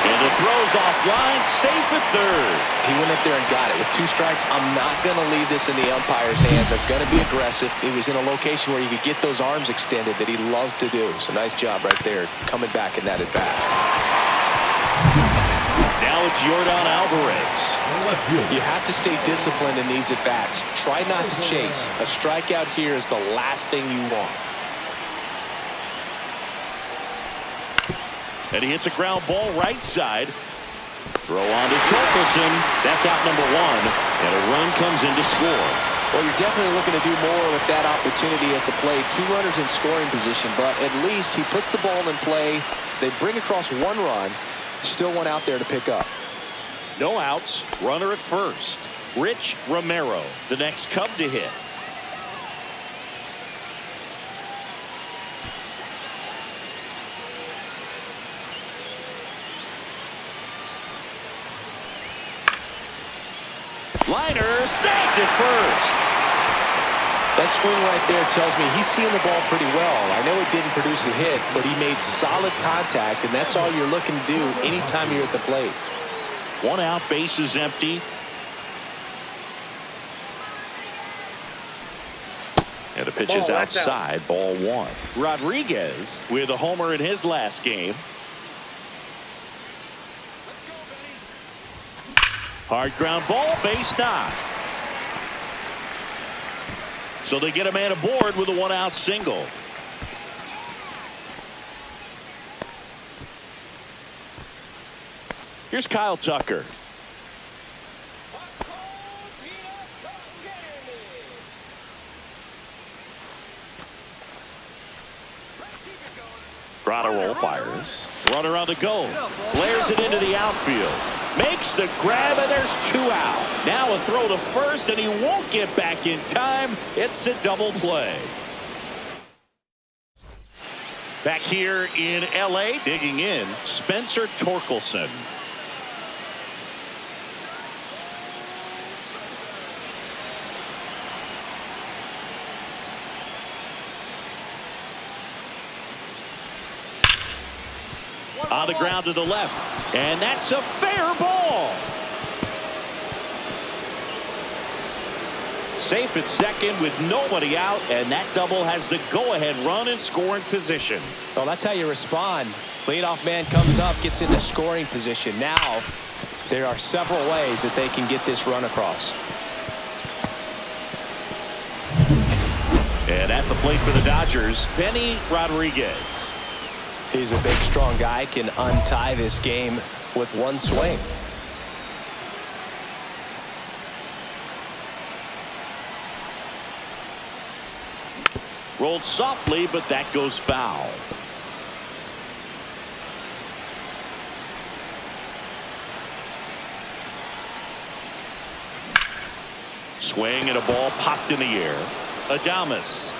And the throw's offline, safe at third. He went up there and got it. With 2 strikes, I'm not going to leave this in the umpire's hands. I'm going to be aggressive. It was in a location where you could get those arms extended that he loves to do. So nice job right there, coming back in that at-bat. Now it's Yordan Alvarez. You have to stay disciplined in these at-bats. Try not to chase. A strikeout here is the last thing you want. And he hits a ground ball right side. Throw on to Torkelson. That's out number 1. And a run comes in to score. Well, you're definitely looking to do more with that opportunity at the plate. 2 runners in scoring position, but at least he puts the ball in play. They bring across 1 run. Still one out there to pick up. No outs. Runner at first. Rich Romero, the next Cub to hit. Liner snagged at first. That swing right there tells me he's seeing the ball pretty well. I know it didn't produce a hit, but he made solid contact, and that's all you're looking to do anytime you're at the plate. 1 out, base is empty. And the pitch is outside, ball 1. Rodriguez with a homer in his last game. Hard ground ball, base knock. So they get a man aboard with a 1-out single. Here's Kyle Tucker. Grotto roll fires. Runner on the go. Blares it into the outfield. Makes the grab, and there's 2 out. Now a throw to first, and he won't get back in time. It's a double play. Back here in L.A., digging in, Spencer Torkelson. On the ground to the left, and that's a fair ball. Safe at second with nobody out, and that double has the go-ahead run in scoring position. Well, that's how you respond. Leadoff man comes up, gets into scoring position. Now there are several ways that they can get this run across. And at the plate for the Dodgers, Benny Rodriguez. He's a big, strong guy, can untie this game with 1 swing. Rolled softly, but that goes foul. Swing and a ball popped in the air. Adames.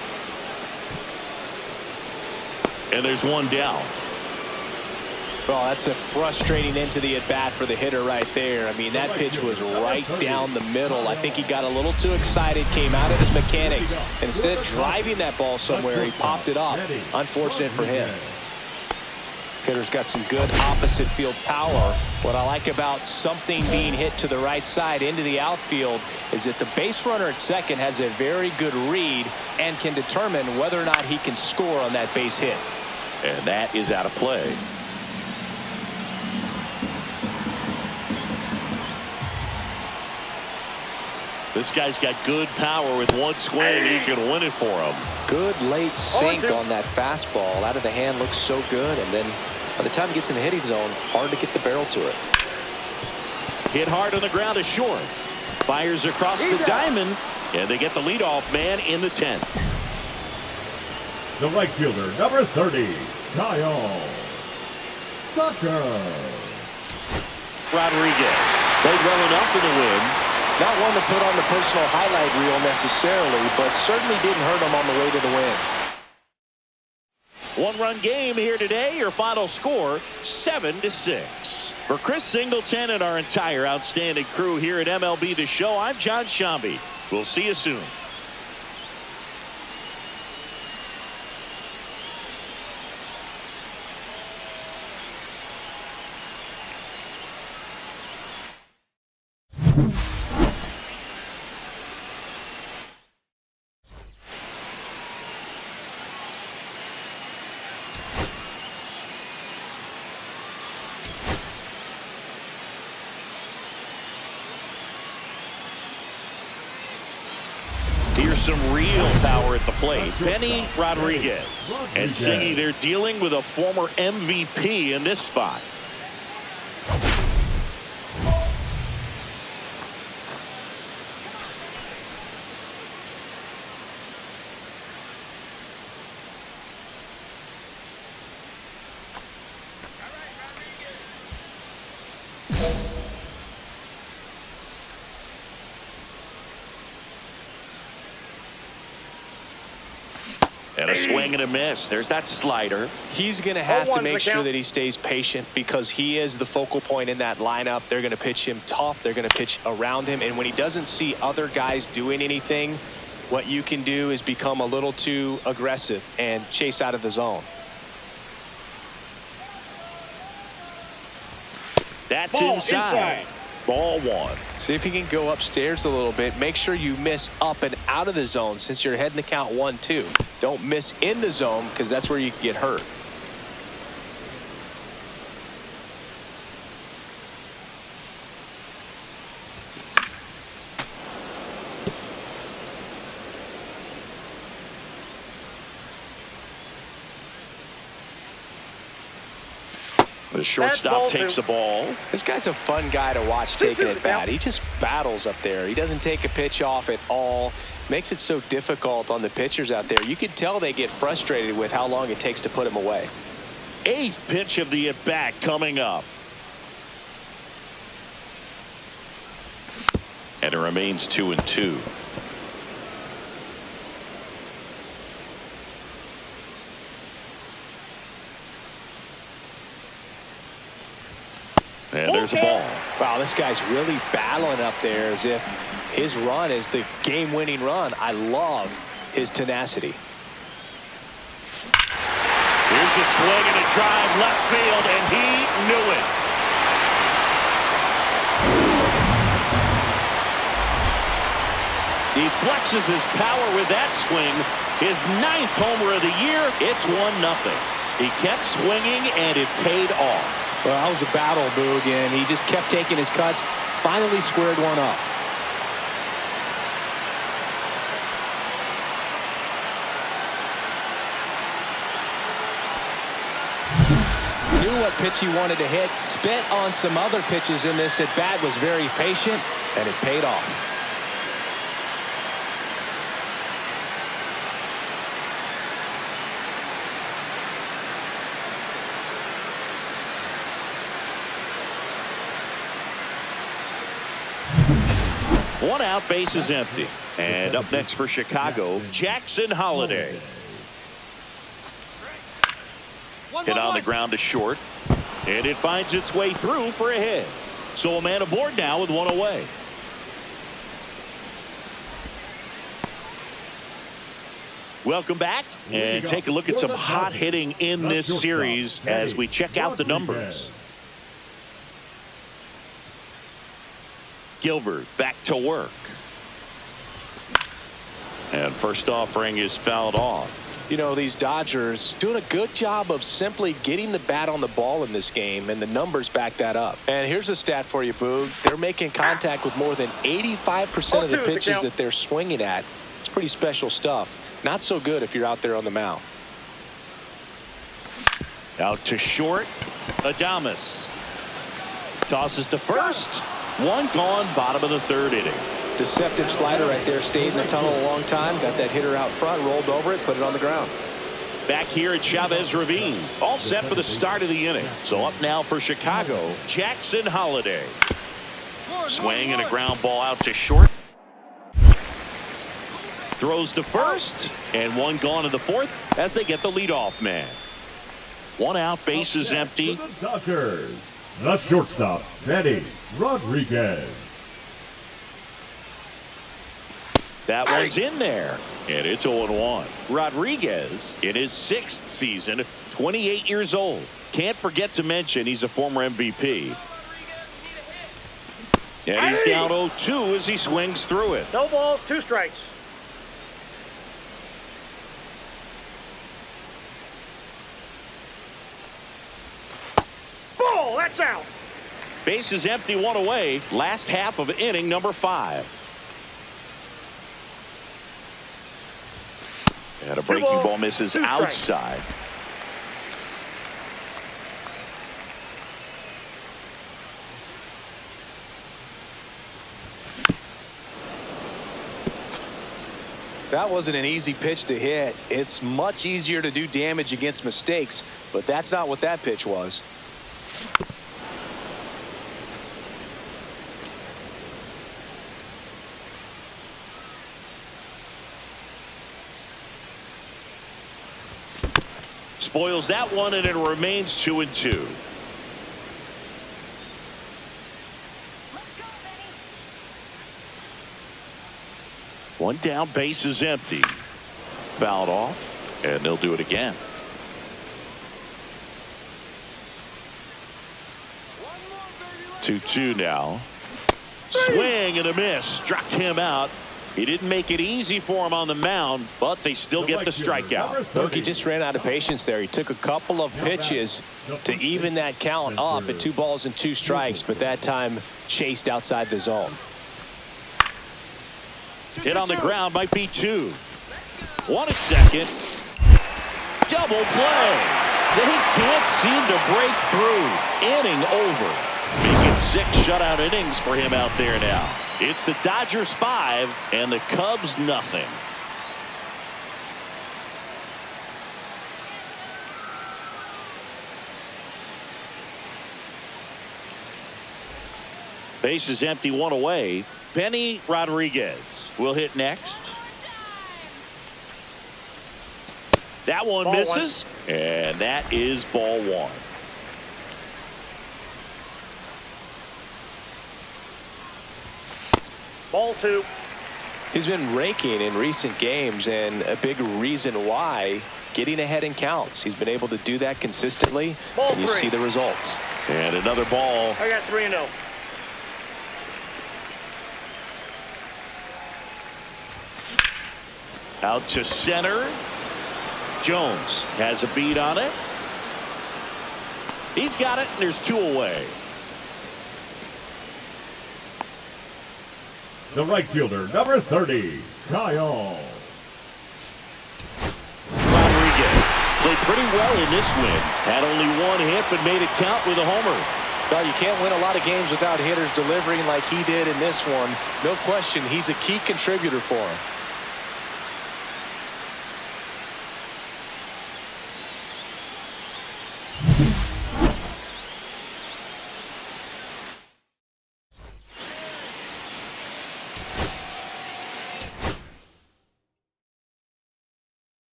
And there's 1 down. Well, that's a frustrating end to the at-bat for the hitter right there. I mean, that pitch was right down the middle. I think he got a little too excited, came out of his mechanics, and instead of driving that ball somewhere, he popped it up. Unfortunate for him. Hitter's got some good opposite field power. What I like about something being hit to the right side into the outfield is that the base runner at second has a very good read and can determine whether or not he can score on that base hit. And that is out of play. This guy's got good power. With 1 swing, he can win it for him. Good late sink on that fastball. Out of the hand, looks so good, and then By the time he gets in the hitting zone, hard to get the barrel to it. Hit hard on the ground is short. Fires across the diamond, and they get the leadoff man in the 10th. The right fielder, number 30, Kyle Stutter. Rodriguez played well enough in the win. Not one to put on the personal highlight reel necessarily, but certainly didn't hurt him on the way to the win. One-run game here today. Your final score, 7-6. For Chris Singleton and our entire outstanding crew here at MLB The Show, I'm John Shambi. We'll see you soon. Here's some real power at the plate. Benny Rodriguez. And Singy, they're dealing with a former MVP in this spot. And a swing and a miss. There's that slider. He's going to have to make sure that he stays patient because he is the focal point in that lineup. They're going to pitch him tough. They're going to pitch around him. And when he doesn't see other guys doing anything, what you can do is become a little too aggressive and chase out of the zone. That's Ball inside. Ball one. See if he can go upstairs a little bit. Make sure you miss up and out of the zone since you're heading the count 1-2. Don't miss in the zone because that's where you can get hurt. The shortstop takes the ball. This guy's a fun guy to watch taking it bat. He just battles up there. He doesn't take a pitch off at all. Makes it so difficult on the pitchers out there. You can tell they get frustrated with how long it takes to put him away. 8th pitch of the at-bat coming up. And it remains 2-2. And there's a ball. Wow, this guy's really battling up there as if his run is the game-winning run. I love his tenacity. Here's a swing and a drive left field, and he knew it. He flexes his power with that swing. His 9th homer of the year. It's 1-0. He kept swinging, and it paid off. Well, that was a battle, Boog, and he just kept taking his cuts. Finally squared one up. Knew what pitch he wanted to hit. Spit on some other pitches in this at bat. Was very patient, and it paid off. One out, base is empty. And up next for Chicago, Jackson Holliday. Hit on the ground to short. And it finds its way through for a hit. So a man aboard now with one away. Welcome back. And take a look at some hot hitting in this series as we check out the numbers. Gilbert back to work. And first offering is fouled off. You know, these Dodgers doing a good job of simply getting the bat on the ball in this game, and the numbers back that up. And here's a stat for you, Boog. They're making contact with more than 85% of the pitches that they're swinging at. It's pretty special stuff. Not so good if you're out there on the mound. Out to short. Adames tosses to first. One gone, bottom of the third inning. Deceptive slider right there. Stayed in the tunnel a long time. Got that hitter out front, rolled over it, put it on the ground. Back here at Chavez Ravine. All set for the start of the inning. So up now for Chicago, Jackson Holliday. Swing and a ground ball out to short. Throws to first. And one gone in the fourth as they get the leadoff man. One out, bases empty. The Dodgers, the shortstop, Benny Rodriguez. That one's in there. And it's 0-1. Rodriguez in his 6th season, 28 years old. Can't forget to mention he's a former MVP. And he's down 0-2 as he swings through it. No balls, 2 strikes. Ball, that's out. Bases empty, one away. Last half of inning number 5. And a breaking ball misses outside. That wasn't an easy pitch to hit. It's much easier to do damage against mistakes, but that's not what that pitch was. Spoils that one, and it remains 2-2. One down, base is empty. Fouled off, and they'll do it again. 2-2 now. Swing and a miss. Struck him out. He didn't make it easy for him on the mound, but they still get the strikeout. Look, he just ran out of patience there. He took a couple of pitches to even that count up at 2 balls and 2 strikes, but that time chased outside the zone. Hit on the ground, might be 2. 1 a second. Double play. They can't seem to break through. Inning over. Making 6 shutout innings for him out there now. It's the Dodgers 5 and the Cubs nothing. Base is empty, 1 away. Benny Rodriguez will hit next. That one Ball misses, and that is ball 1. Ball 2. He's been raking in recent games, and a big reason why, getting ahead in counts. He's been able to do that consistently, Ball and you 3. see the results. And another ball. I got 3-0. Out to center. Jones has a beat on it. He's got it, and there's 2 away. The right fielder, number 30, Kyle. Rodriguez played pretty well in this win. Had only 1 hit, but made it count with a homer. Well, you can't win a lot of games without hitters delivering like he did in this one. No question, he's a key contributor for him.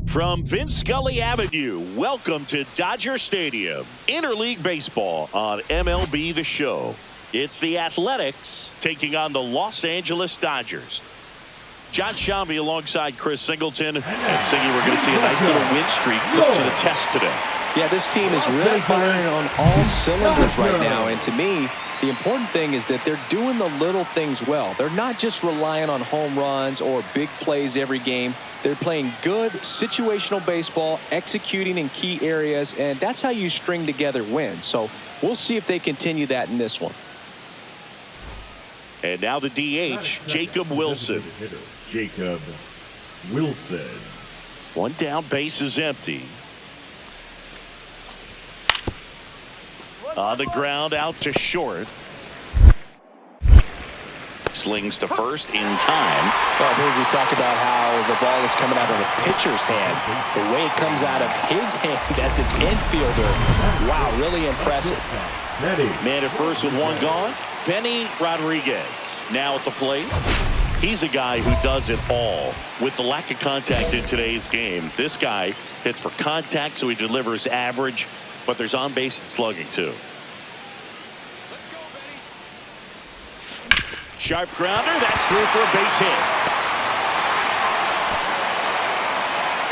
From Vince Scully Avenue, welcome to Dodger Stadium. Interleague Baseball on MLB The Show. It's the Athletics taking on the Los Angeles Dodgers. John Shambi alongside Chris Singleton. And Singy, we're going to see a nice little win streak put to the test today. Yeah, this team is really firing on all cylinders right now. And to me, the important thing is that they're doing the little things well. They're not just relying on home runs or big plays every game. They're playing good situational baseball, executing in key areas, and that's how you string together wins. So we'll see if they continue that in this one. And now the DH, Jacob Wilson. Jacob Wilson. One down, base is empty. On the ground, out to short. Slings to first in time. Well, here we talk about how the ball is coming out of the pitcher's hand. The way it comes out of his hand as an infielder. Wow, really impressive. Man at first with one gone. Benny Rodriguez now at the plate. He's a guy who does it all. With the lack of contact in today's game, this guy hits for contact, so he delivers average, but there's on base and slugging too. Sharp grounder, that's through for a base hit.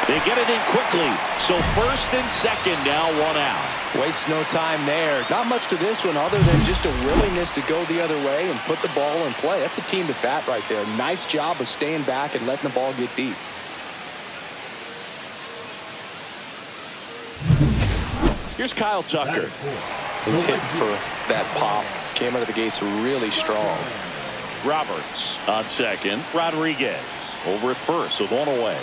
They get it in quickly, so first and second now, one out. Waste no time there. Not much to this one other than just a willingness to go the other way and put the ball in play. That's a team to bat right there. Nice job of staying back and letting the ball get deep. Here's Kyle Tucker. He's hitting for that pop. Came out of the gates really strong. Roberts on second. Rodriguez over at first with one away.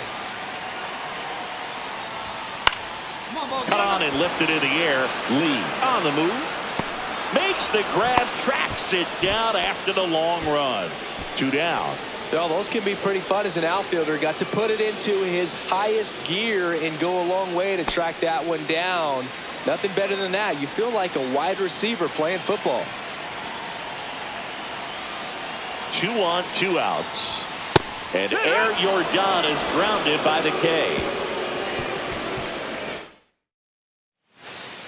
Cut on and lifted in the air. Lee on the move. Makes the grab, tracks it down after the long run. Two down. Well, those can be pretty fun as an outfielder. Got to put it into his highest gear and go a long way to track that one down. Nothing better than that. You feel like a wide receiver playing football. 2 on, 2 outs. And Air Jordan is grounded by the K.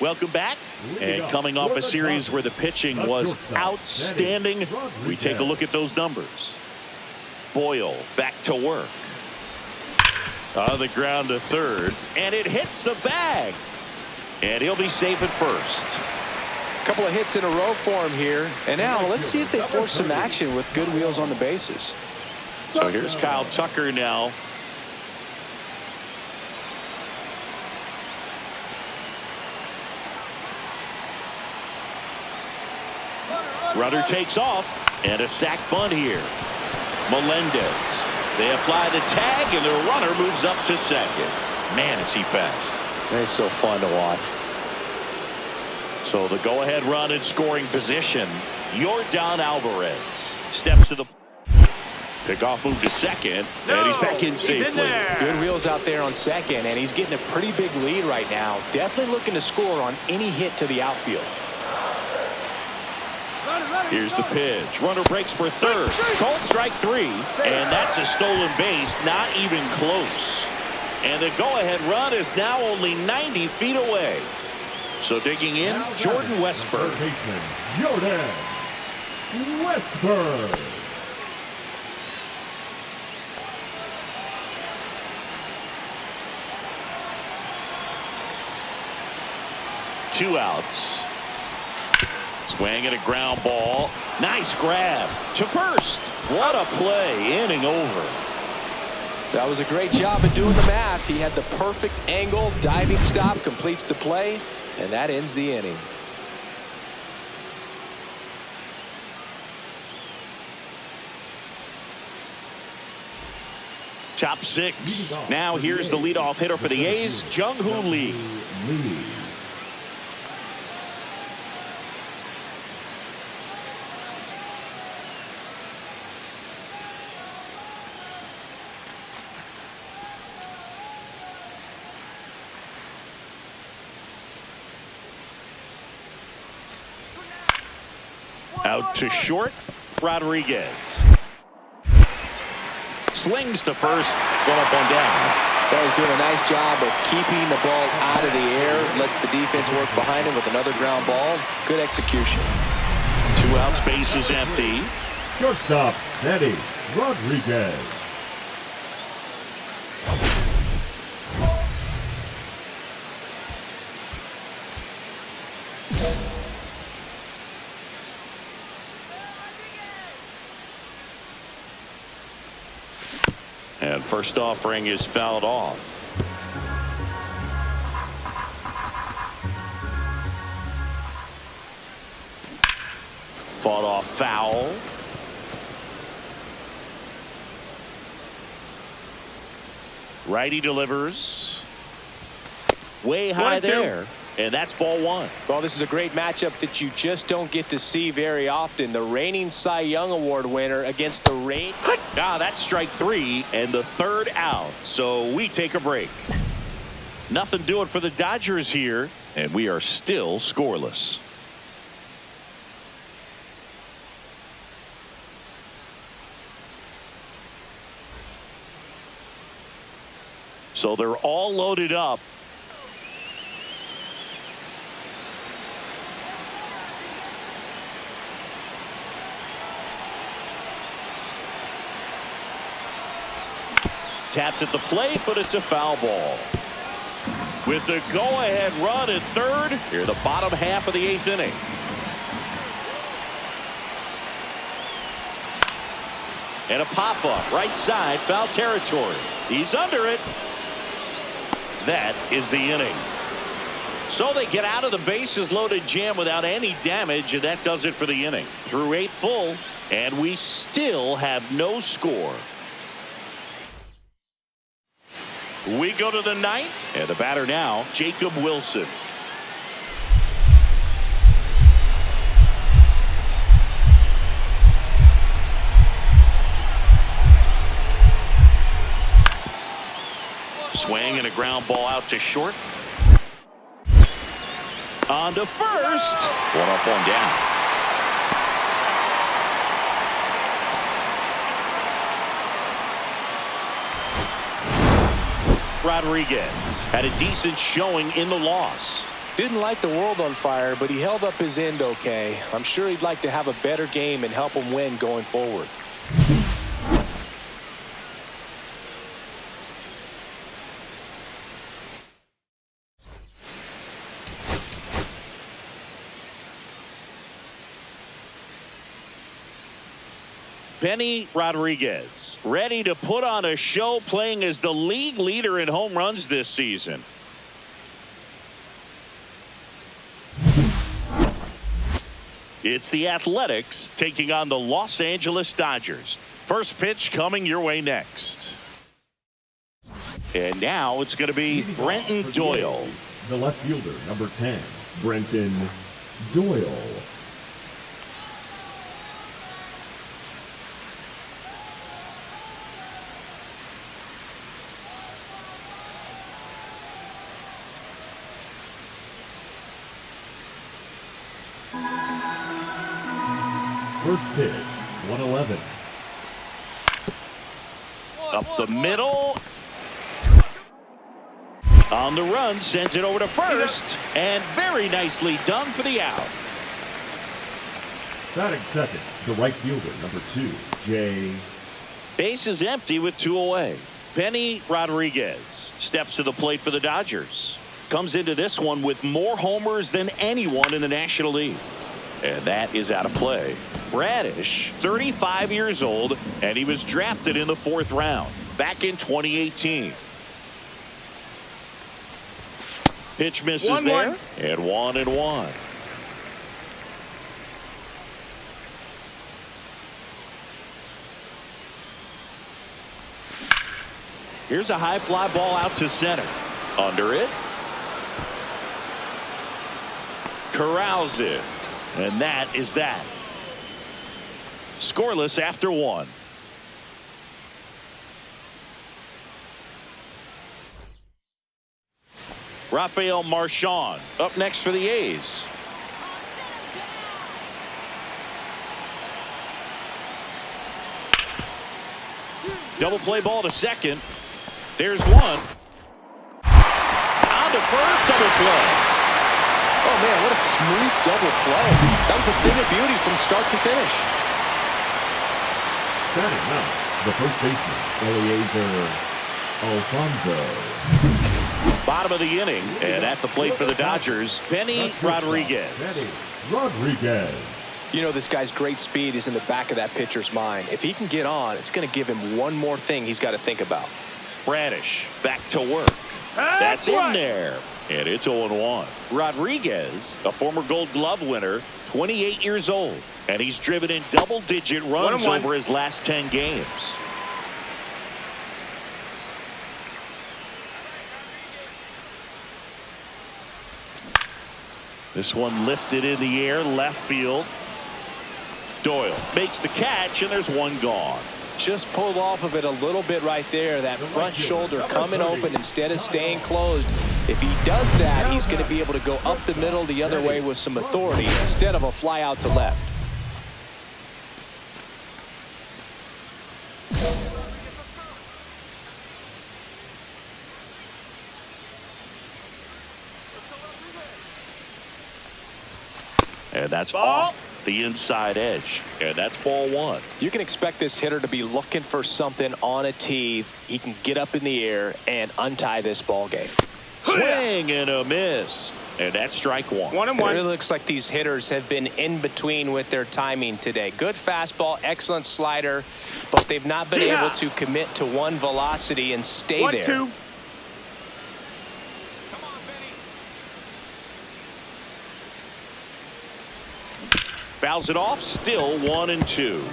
Welcome back. And coming off a series where the pitching was outstanding, we take a look at those numbers. Boyle back to work. On the ground to third. And it hits the bag. And he'll be safe at first. Couple of hits in a row for him here. And now let's see if they force some action with good wheels on the bases. So here's Kyle Tucker now. Runner takes off, and a sac bunt here. Melendez. They apply the tag, and the runner moves up to second. Man, is he fast. It's so fun to watch. So the go-ahead run in scoring position. Yordan Alvarez steps to the pickoff move to second, and he's back in safely. Good wheels out there on second, and he's getting a pretty big lead right now. Definitely looking to score on any hit to the outfield. Here's the pitch. Runner breaks for third. Called strike 3, and that's a stolen base. Not even close. And the go-ahead run is now only 90 feet away. So digging in, Jordan Westburg. Jordan Westburg. Two outs. Swing at a ground ball. Nice grab to first. What a play. Inning over. That was a great job at doing the math. He had the perfect angle. Diving stop completes the play, and that ends the inning. Top 6. Now here's the leadoff hitter for the A's, Jung-Hoo Lee. Out to short, Rodriguez. Slings to first, one up, one down. Yeah, he's doing a nice job of keeping the ball out of the air. Lets the defense work behind him with another ground ball. Good execution. 2 outs, base is empty. Shortstop, Eddie Rodriguez. And first offering is fouled off. Fought off foul. Righty delivers. Way high 1-2. there. And that's ball 1. Well, this is a great matchup that you just don't get to see very often. The reigning Cy Young Award winner against the reigning. That's strike 3 and the 3rd out. So we take a break. Nothing doing for the Dodgers here, and we are still scoreless. So they're all loaded up. Tapped at the plate, but it's a foul ball. With the go-ahead run at 3rd, here the bottom half of the 8th inning. And a pop-up right side, foul territory. He's under it. That is the inning. So they get out of the bases loaded jam without any damage, and that does it for the inning. Through 8 full, and we still have no score. We go to the 9th, and the batter now, Jacob Wilson. Swing and a ground ball out to short. On to first. 1 up, 1 down. Rodriguez had a decent showing in the loss. Didn't light the world on fire, but he held up his end okay. I'm sure he'd like to have a better game and help him win going forward. Benny Rodriguez ready to put on a show, playing as the league leader in home runs this season. It's the Athletics taking on the Los Angeles Dodgers. First pitch coming your way next. And now it's going to be Brenton Doyle. The left fielder, number 10, Brenton Doyle. First pitch, 111. Up the middle. On the run, sends it over to first. And very nicely done for the out. Batting second, the right fielder, number 2, Jay. Base is empty with 2 away. Benny Rodriguez steps to the plate for the Dodgers. Comes into this one with more homers than anyone in the National League. And that is out of play. Bradish, 35 years old, and he was drafted in the 4th round back in 2018. Pitch misses there, and 1-1. Here's a high fly ball out to center. Under it. Corrals it. And that is that. Scoreless after 1. Rafael Marchand up next for the A's. Double play ball to second. There's 1. to first, double play. Oh, man, what a smooth double play. That was a thing of beauty from start to finish. Batting up, the first baseman, Eliezer Alfonso. Bottom of the inning, and at the plate for the Dodgers, Benny Rodriguez. Benny Rodriguez. You know, this guy's great speed is in the back of that pitcher's mind. If he can get on, it's going to give him one more thing he's got to think about. Bradish back to work. That's in there. And it's 0-1. Rodriguez, a former Gold Glove winner, 28 years old. And he's driven in double-digit runs over his last 10 games. This one lifted in the air, left field. Doyle makes the catch, and there's one gone. Just pulled off of it a little bit right there. That front shoulder coming open instead of staying closed. If he does that, he's going to be able to go up the middle the other way with some authority instead of a fly out to left. And that's off the inside edge. And that's ball one. You can expect this hitter to be looking for something on a tee. He can get up in the air and untie this ball game. Swing and a miss. And that's strike one. 1-1. It really looks like these hitters have been in between with their timing today. Good fastball, excellent slider, but they've not been able to commit to one velocity and stay there. 1-2. Fouls it off, still 1-2.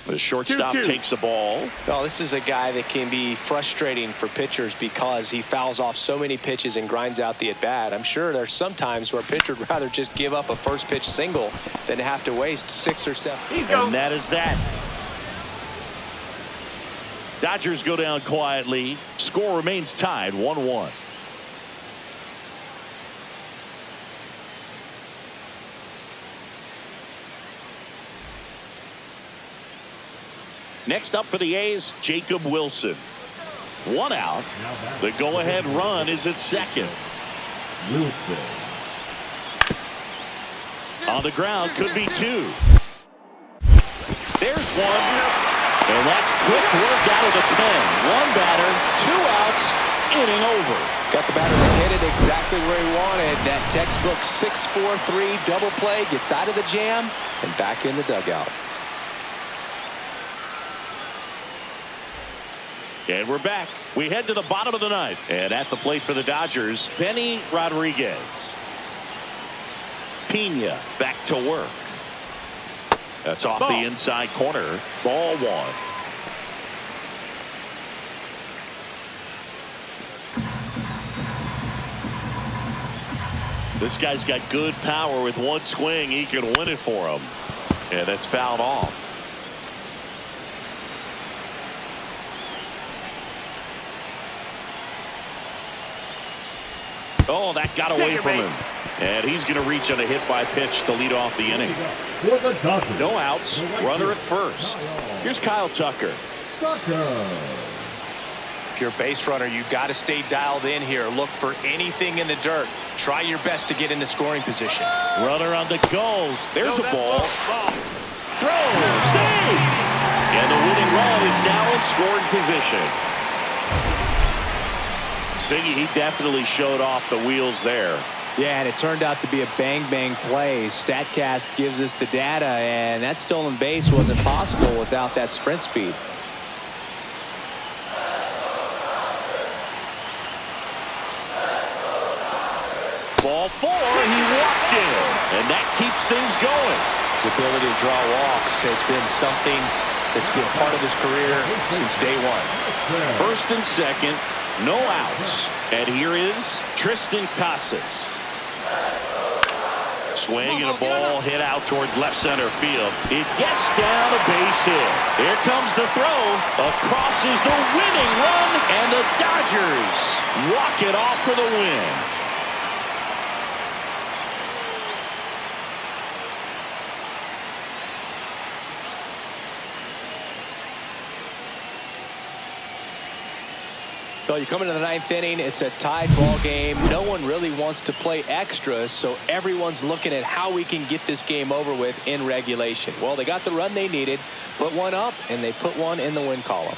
The shortstop 2-2. takes the ball. Well, this is a guy that can be frustrating for pitchers because he fouls off so many pitches and grinds out the at-bat. I'm sure there's some times where a pitcher would rather just give up a first pitch single than have to waste 6 or 7. And that is that. Dodgers go down quietly. Score remains tied 1-1. Next up for the A's, Jacob Wilson. 1 out. The go-ahead run is at second. Wilson. On the ground, could be 2. There's one. And that's quick work out of the pen. 1 batter, 2 outs, inning over. Got the batter to hit it exactly where he wanted. That textbook 6-4-3 double play, gets out of the jam and back in the dugout. And we're back. We head to the bottom of the ninth. And at the plate for the Dodgers, Benny Rodriguez. Pena back to work. That's off the inside corner. Ball 1. This guy's got good power. With one swing, he can win it for him. And that's fouled off. Oh, that got away from him. And he's going to reach on a hit by pitch to lead off the inning. No outs. Runner at first. Here's Kyle Tucker. If you're a base runner, you've got to stay dialed in here. Look for anything in the dirt. Try your best to get into scoring position. Runner on the go. There's a ball. Throw. Save. And the winning run is now in scoring position. Siggy, he definitely showed off the wheels there. Yeah, and it turned out to be a bang-bang play. StatCast gives us the data, and that stolen base wasn't possible without that sprint speed. Ball 4, he walked in, and that keeps things going. His ability to draw walks has been something that's been part of his career since day one. First and second, no outs. And here is Tristan Casas. Swing and a ball hit out towards left center field. It gets down a base hit. Here comes the throw. Across is the winning run, and the Dodgers walk it off for the win. Well, you come into the ninth inning, it's a tied ball game. No one really wants to play extra, so everyone's looking at how we can get this game over with in regulation. Well, they got the run they needed, put one up, and they put one in the win column.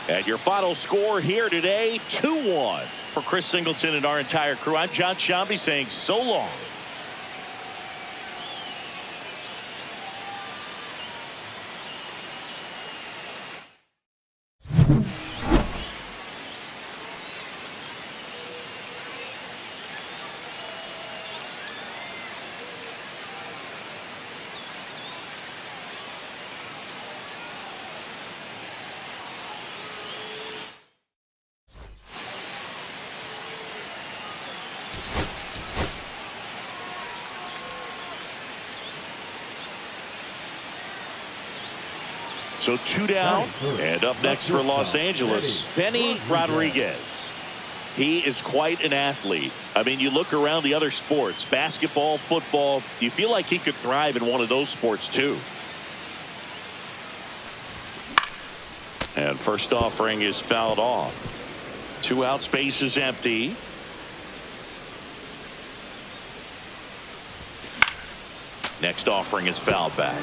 And your final score here today, 2-1. For Chris Singleton and our entire crew, I'm John Shambi saying so long. So 2 down, and up next for Los Angeles, Benny Rodriguez. He is quite an athlete. I mean, you look around the other sports, basketball, football, you feel like he could thrive in one of those sports too. And first offering is fouled off. 2 out, space is empty. Next offering is fouled back.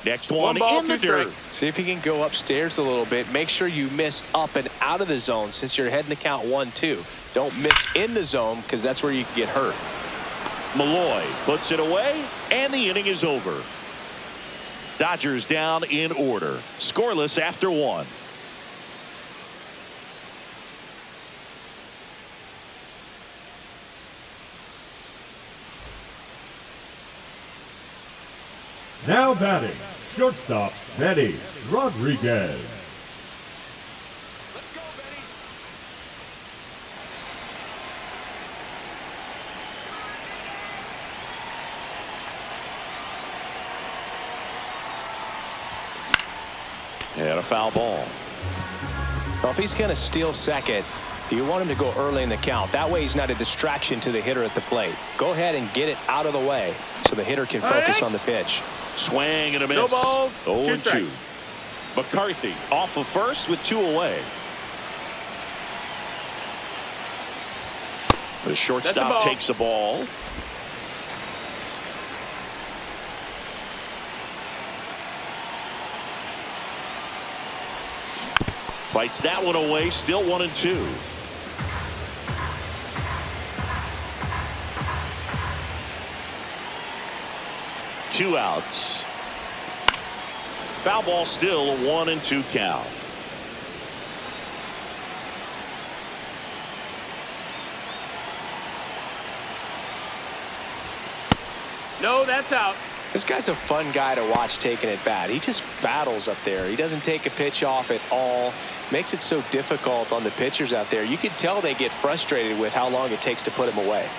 Next one in the dirt. See if he can go upstairs a little bit. Make sure you miss up and out of the zone since you're heading to count 1-2. Don't miss in the zone because that's where you can get hurt. Malloy puts it away, and the inning is over. Dodgers down in order. Scoreless after 1. Now batting, shortstop, Benny Rodriguez. Let's go, Benny. And a foul ball. Well, if he's going to steal second, you want him to go early in the count. That way he's not a distraction to the hitter at the plate. Go ahead and get it out of the way so the hitter can focus on the pitch. Swing and a miss. No balls. 0-2. McCarthy off of first with 2 away. The shortstop takes the ball. Fights that one away. Still 1-2. Two outs. Foul ball, still a 1-2 count. No, that's out. This guy's a fun guy to watch taking at bat. He just battles up there. He doesn't take a pitch off at all. Makes it so difficult on the pitchers out there. You can tell they get frustrated with how long it takes to put him away.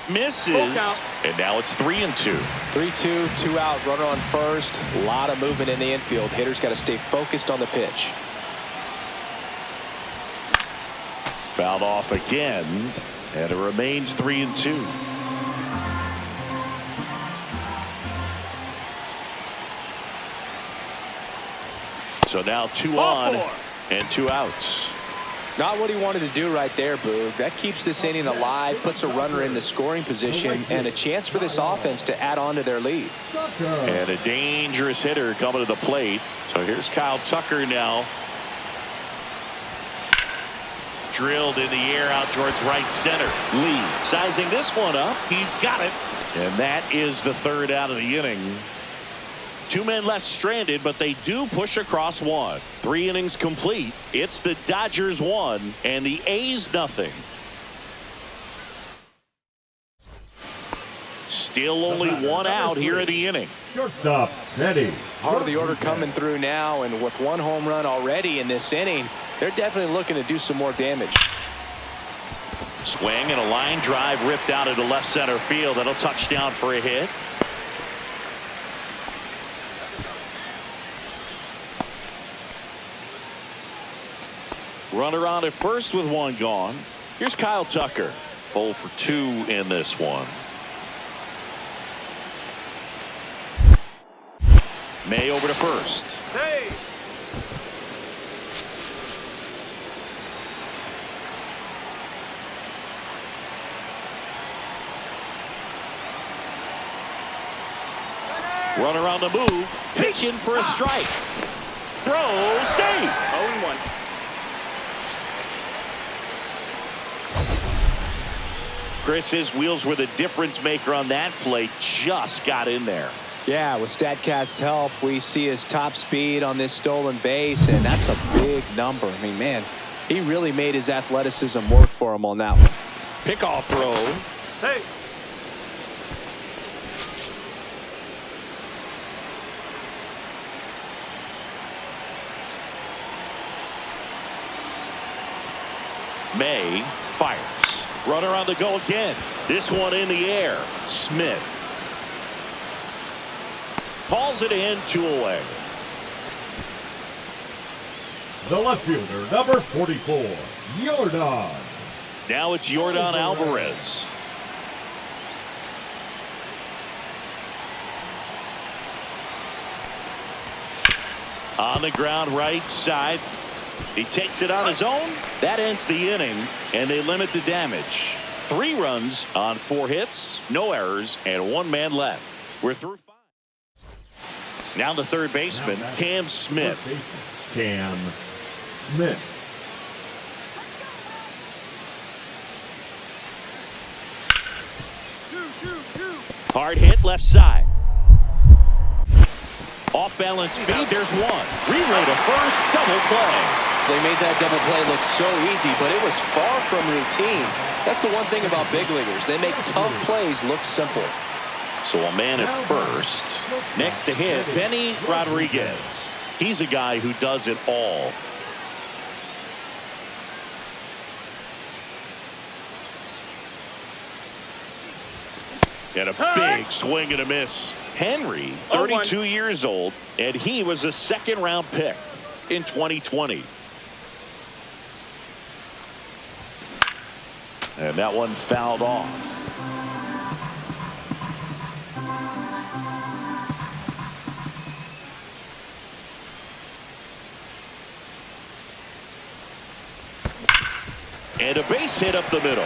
Misses, and now it's 3-2. 3-2, 2 out, runner on first. A lot of movement in the infield. Hitter's got to stay focused on the pitch. Fouled off again, and it remains 3-2. So now 2 on and 2 outs. Not what he wanted to do right there, Boog. That keeps this inning alive, puts a runner in the scoring position, and a chance for this offense to add on to their lead. And a dangerous hitter coming to the plate. So here's Kyle Tucker now. Drilled in the air out towards right center. Lee sizing this one up. He's got it. And that is the 3rd out of the inning. 2 men left stranded, but they do push across 1. 3 innings complete. It's the Dodgers 1 and the A's nothing. Still only one out here in the inning. Shortstop, Betty. Part of the order coming through now, and with one home run already in this inning, they're definitely looking to do some more damage. Swing and a line drive ripped out into left center field. That'll touch down for a hit. Runner on at first with one gone. Here's Kyle Tucker. 0 for 2 in this one. May over to first. Hey. Runner on the move. Pitching for a strike. Throw. Save. 0-1. Chris, his wheels were the difference maker on that play. Just got in there. Yeah, with StatCast's help, we see his top speed on this stolen base, and that's a big number. I mean, man, he really made his athleticism work for him on that one. Pickoff throw. Hey. May fires. Runner on the go again. This one in the air. Smith hauls it in, 2 away. The left fielder, number 44, Jordan. Now it's Jordan Alvarez. On the ground right side. He takes it on his own. That ends the inning, and they limit the damage. 3 runs on 4 hits, no errors, and 1 man left. We're through 5. Now the third baseman, Cam Smith. Cam Smith. Hard hit left side. Off balance feed, there's one. Relay to first, double play. They made that double play look so easy, but it was far from routine. That's the one thing about big leaguers. They make tough plays look simple. So a man at first. Next to hit, Benny Rodriguez. He's a guy who does it all. And a big swing and a miss. Henry, 32 years old, and he was a second-round pick in 2020. And that one fouled off. And a base hit up the middle.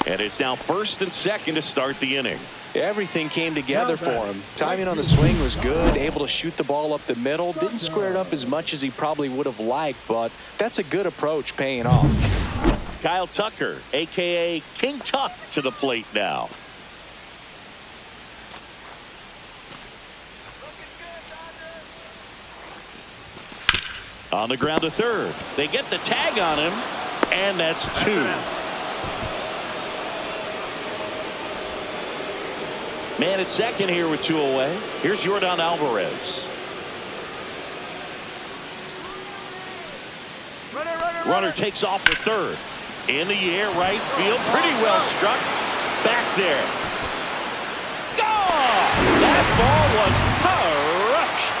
And it's now first and second to start the inning. Everything came together for him. Timing on the swing was good, able to shoot the ball up the middle. Didn't square it up as much as he probably would have liked, but that's a good approach paying off. Kyle Tucker, a.k.a. King Tuck, to the plate now. On the ground to third. They get the tag on him, and that's 2. Man at second here with 2 away. Here's Jordan Alvarez. Runner takes off for third. In the air, right field. Pretty well struck. Back there. Oh! That ball was crushed.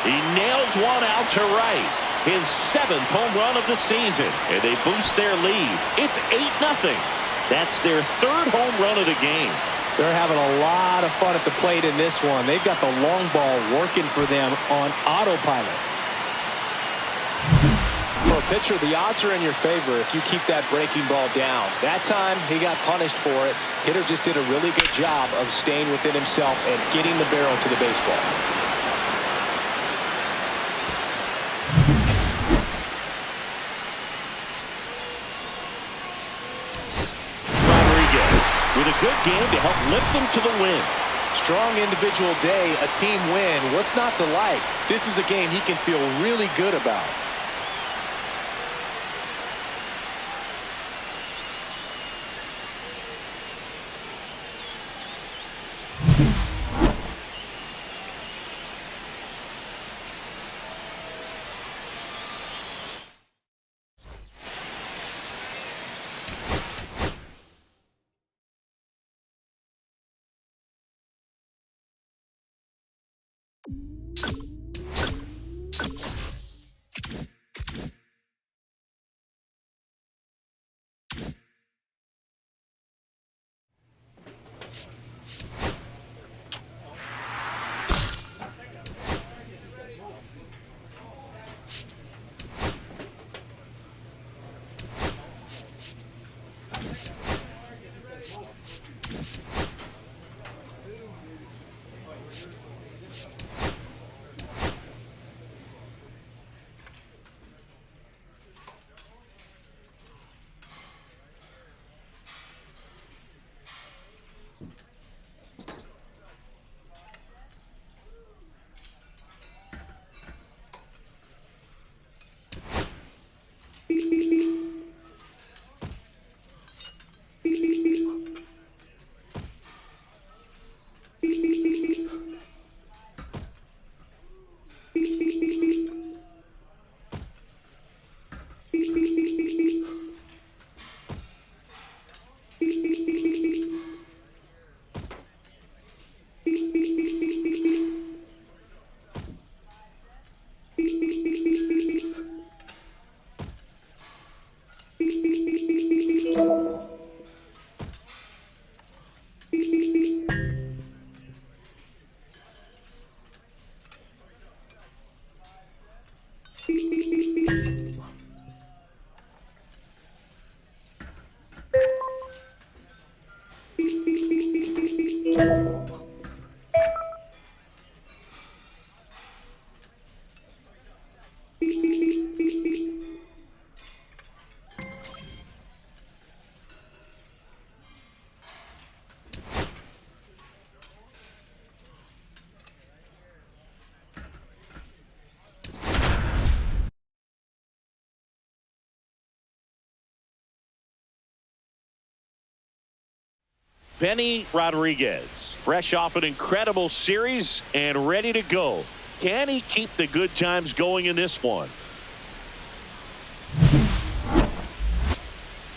He nails one out to right. His 7th home run of the season. And they boost their lead. It's 8-0. That's their 3rd home run of the game. They're having a lot of fun at the plate in this one. They've got the long ball working for them on autopilot. For a pitcher, the odds are in your favor if you keep that breaking ball down. That time, he got punished for it. Hitter just did a really good job of staying within himself and getting the barrel to the baseball. With a good game to help lift them to the win. Strong individual day, a team win. What's not to like? This is a game he can feel really good about. Benny Rodriguez, fresh off an incredible series and ready to go. Can he keep the good times going in this one?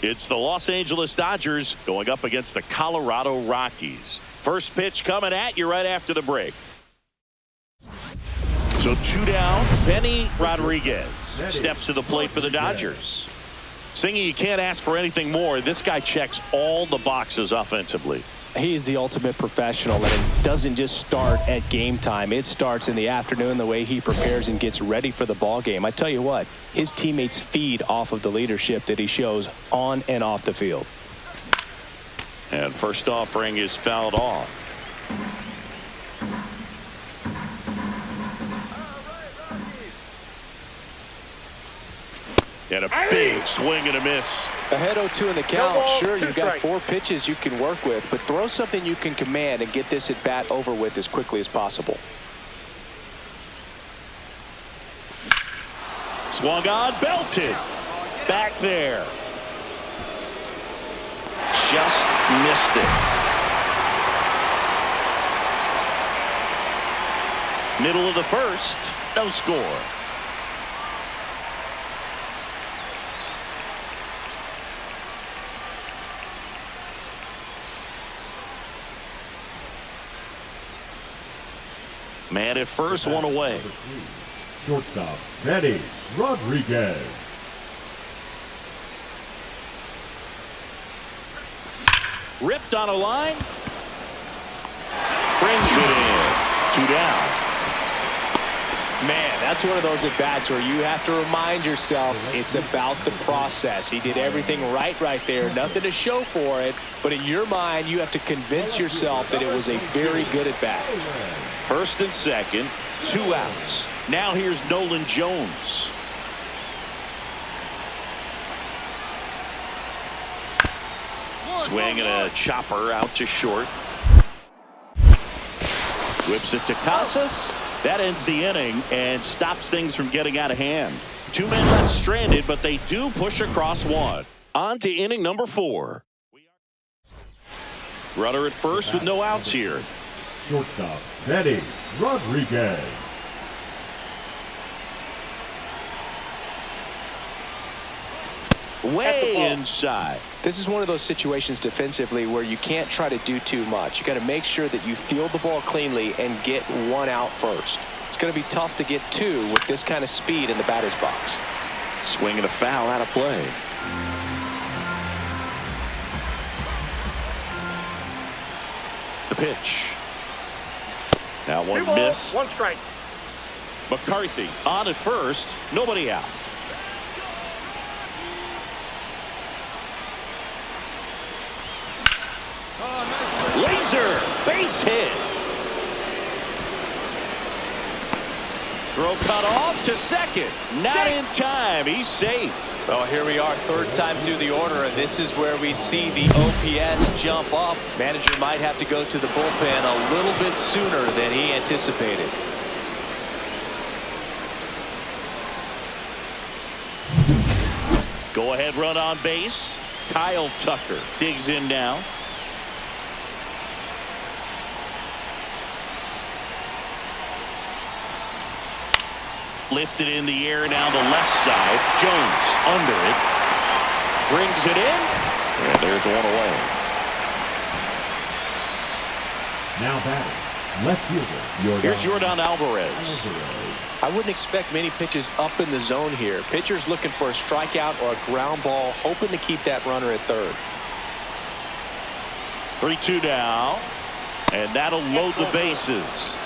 It's the Los Angeles Dodgers going up against the Colorado Rockies. First pitch coming at you right after the break. So 2 down. Benny Rodriguez steps to the plate for the Dodgers. Singy, you can't ask for anything more. This guy checks all the boxes offensively. He's the ultimate professional, and it doesn't just start at game time. It starts in the afternoon, the way he prepares and gets ready for the ball game. I tell you what, his teammates feed off of the leadership that he shows on and off the field. And first offering is fouled off. And a big swing and a miss. Ahead 0-2 in the count. Sure, you've got 4 pitches you can work with, but throw something you can command and get this at bat over with as quickly as possible. Swung on, belted. Back there. Just missed it. Middle of the first, no score. Man at first, one away. Shortstop, Benny Rodriguez. Ripped on a line. Brings it in. 2 down. Man, that's one of those at-bats where you have to remind yourself it's about the process. He did everything right there. Nothing to show for it. But in your mind, you have to convince yourself that it was a very good at-bat. First and second, 2 outs. Now here's Nolan Jones. Swing and a chopper out to short. Whips it to Casas. That ends the inning and stops things from getting out of hand. 2 men left stranded, but they do push across 1. On to inning number 4. Rudder at first with no outs here. Shortstop, Benny Rodriguez. Way inside. This is one of those situations defensively where you can't try to do too much. You got to make sure that you field the ball cleanly and get 1 out first. It's going to be tough to get 2 with this kind of speed in the batter's box. Swing and a foul out of play. The pitch. Now 1 miss. 1 strike. McCarthy on at first. Nobody out. Laser base hit. Throw cut off to second. Not in time. He's safe. Well, here we are, 3rd time through the order, and this is where we see the OPS jump up. Manager might have to go to the bullpen a little bit sooner than he anticipated. Go ahead run on base. Kyle Tucker digs in now. Lifted in the air down the left side. Jones under it. Brings it in. And there's 1 away. Now batting, left fielder. Here's Jordan Alvarez. I wouldn't expect many pitches up in the zone here. Pitcher's looking for a strikeout or a ground ball, hoping to keep that runner at 3rd. 3-2 now. And that'll load the bases.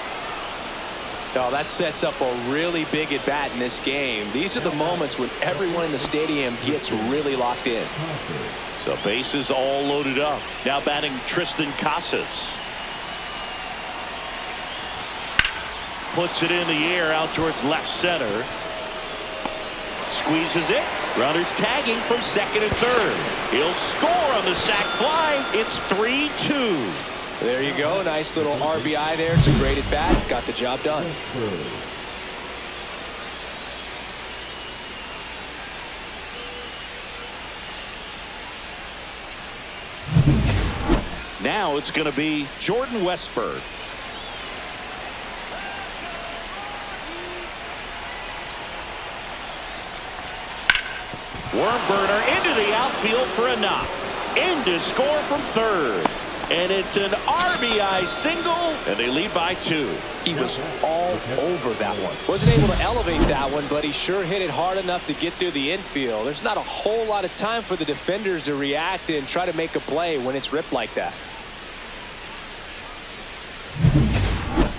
No, that sets up a really big at bat in this game. These are the moments when everyone in the stadium gets really locked in. So bases all loaded up. Now batting Tristan Casas. Puts it in the air out towards left center. Squeezes it. Runners tagging from second and third. He'll score on the sac fly. It's 3-2. There you go. Nice little RBI there. It's a great at bat. Got the job done. Now it's going to be Jordan Westburg. Worm burner into the outfield for a knock. In to score from third. And it's an RBI single, and they lead by 2. He was all over that one. Wasn't able to elevate that one, but he sure hit it hard enough to get through the infield. There's not a whole lot of time for the defenders to react and try to make a play when it's ripped like that.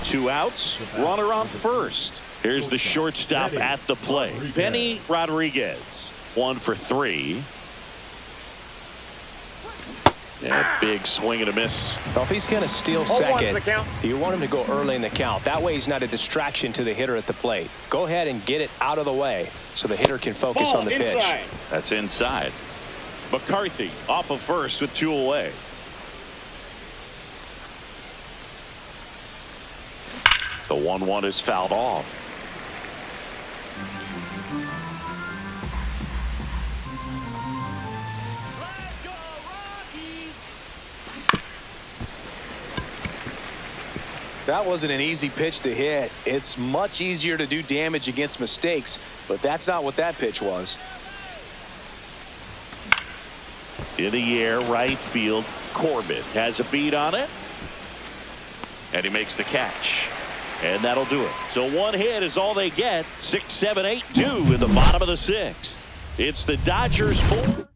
2 outs, runner on first. Here's the shortstop at the plate. Benny Rodriguez, 1 for 3. Yeah, big swing and a miss. Well, if he's going to steal second, you want him to go early in the count. That way he's not a distraction to the hitter at the plate. Go ahead and get it out of the way so the hitter can focus on the pitch. That's inside. McCarthy off of first with 2 away. The 1-1 is fouled off. That wasn't an easy pitch to hit. It's much easier to do damage against mistakes, but that's not what that pitch was. In the air, right field. Corbett has a beat on it. And he makes the catch. And that'll do it. So 1 hit is all they get. 6, 7, 8, 2 in the bottom of the 6th. It's the Dodgers 4.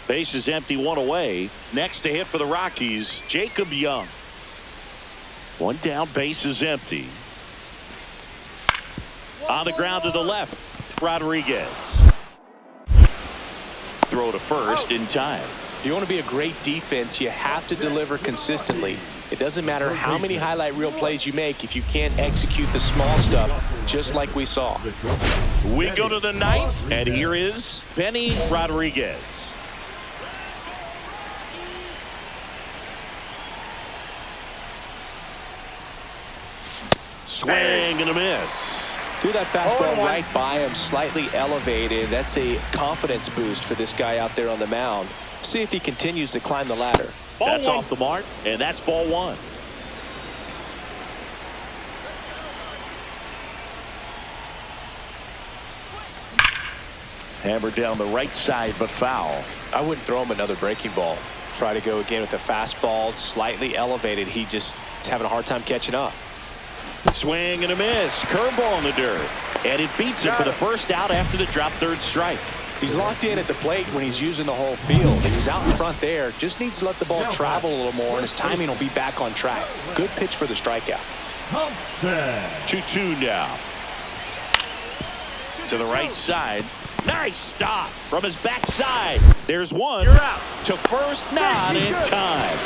Base is empty, 1 away. Next to hit for the Rockies, Jacob Young. 1 down, base is empty. On the ground to the left, Rodriguez. Throw to first in time. If you want to be a great defense, you have to deliver consistently. It doesn't matter how many highlight reel plays you make if you can't execute the small stuff, just like we saw. We go to the 9th, and here is Benny Rodriguez. Swing and a miss. Threw that fastball right by him, slightly elevated. That's a confidence boost for this guy out there on the mound. See if he continues to climb the ladder. That's off the mark, and that's ball 1. Hammered down the right side, but foul. I wouldn't throw him another breaking ball. Try to go again with the fastball, slightly elevated. He just is having a hard time catching up. Swing and a miss. Curveball in the dirt. And it beats him for the first out after the drop third strike. He's locked in at the plate when he's using the whole field. He's out in front there. Just needs to let the ball travel a little more, and his timing will be back on track. Good pitch for the strikeout. 2-2 now. To the right side. Nice stop from his backside. There's one. You're out. To first, not in time.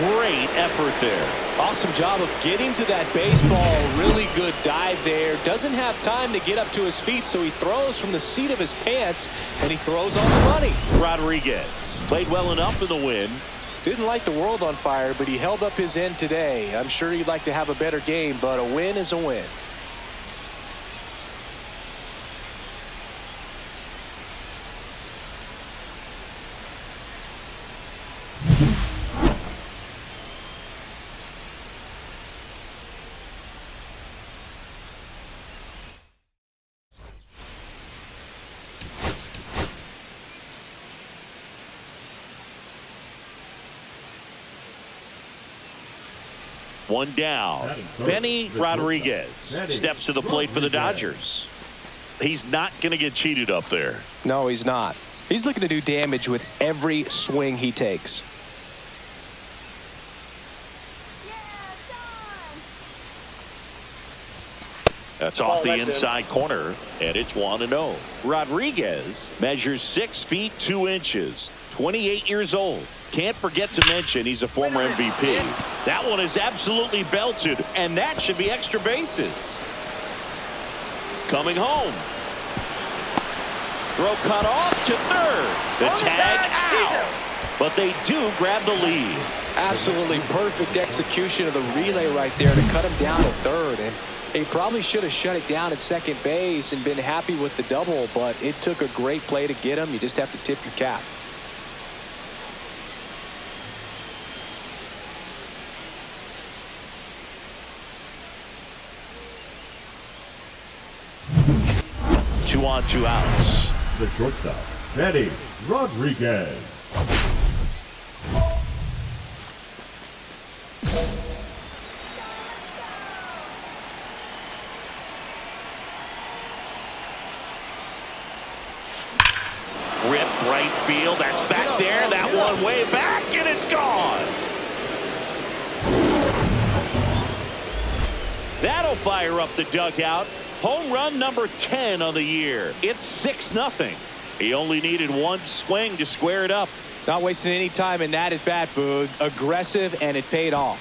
Great effort there. Awesome job of getting to that baseball. Really good dive there. Doesn't have time to get up to his feet, so he throws from the seat of his pants, and he throws on the money. Rodriguez played well enough in the win. Didn't light the world on fire, but he held up his end today. I'm sure he'd like to have a better game, but a win is a win. One down. Benny Rodriguez steps to the plate for the Dodgers. He's not going to get cheated up there. No, he's not. He's looking to do damage with every swing he takes. That's off the inside corner, and it's 1-0. Rodriguez measures 6 feet 2 inches, 28 years old. Can't forget to mention he's a former MVP. That one is absolutely belted, and that should be extra bases. Coming home. Throw cut off to third. The tag out. But they do grab the lead. Absolutely perfect execution of the relay right there to cut him down at third. And he probably should have shut it down at second base and been happy with the double, but it took a great play to get him. You just have to tip your cap. Two on, 2 outs. The shortstop, Benny Rodriguez. Ripped right field. That's back there. That one way back, and it's gone. That'll fire up the dugout. Home run number 10 on the year. It's 6-0. He only needed one swing to square it up. Not wasting any time in that at bat, Boog. Aggressive, and it paid off.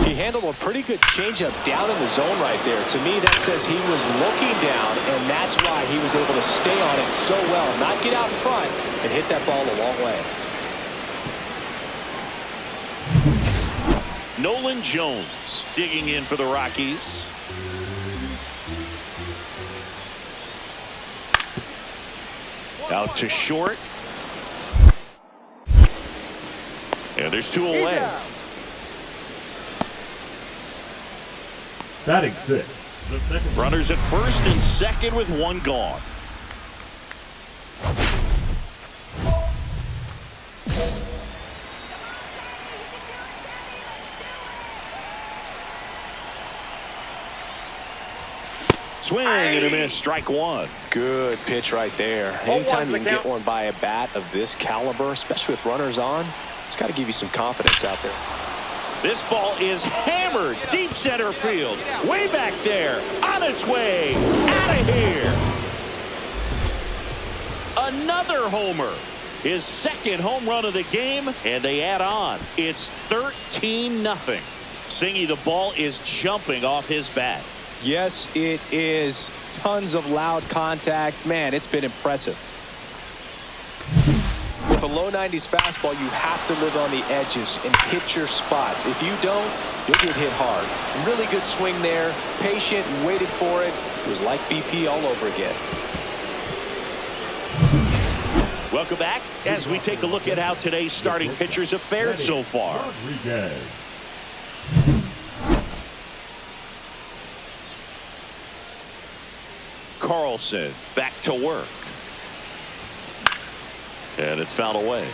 He handled a pretty good changeup down in the zone right there. To me, that says he was looking down, and that's why he was able to stay on it so well. Not get out in front and hit that ball a long way. Nolan Jones digging in for the Rockies. Out to short. And there's 2 away. Batting 6. The second. Runners at first and second with 1 gone. Swing and a miss, strike 1. Good pitch right there. Anytime you can get one by a bat of this caliber, especially with runners on, it's got to give you some confidence out there. This ball is hammered deep center field. Way back there. On its way. Out of here. Another homer. His second home run of the game, and they add on. It's 13-0. Singy, the ball is jumping off his bat. Yes, it is. Tons of loud contact. Man, it's been impressive. With a low 90s fastball, you have to live on the edges and hit your spots. If you don't, you'll get hit hard. Really good swing there. Patient and waited for it. It was like BP all over again. Welcome back as we take a look at how today's starting pitchers have fared so far. Rodriguez. Carlson back to work. And it's fouled away.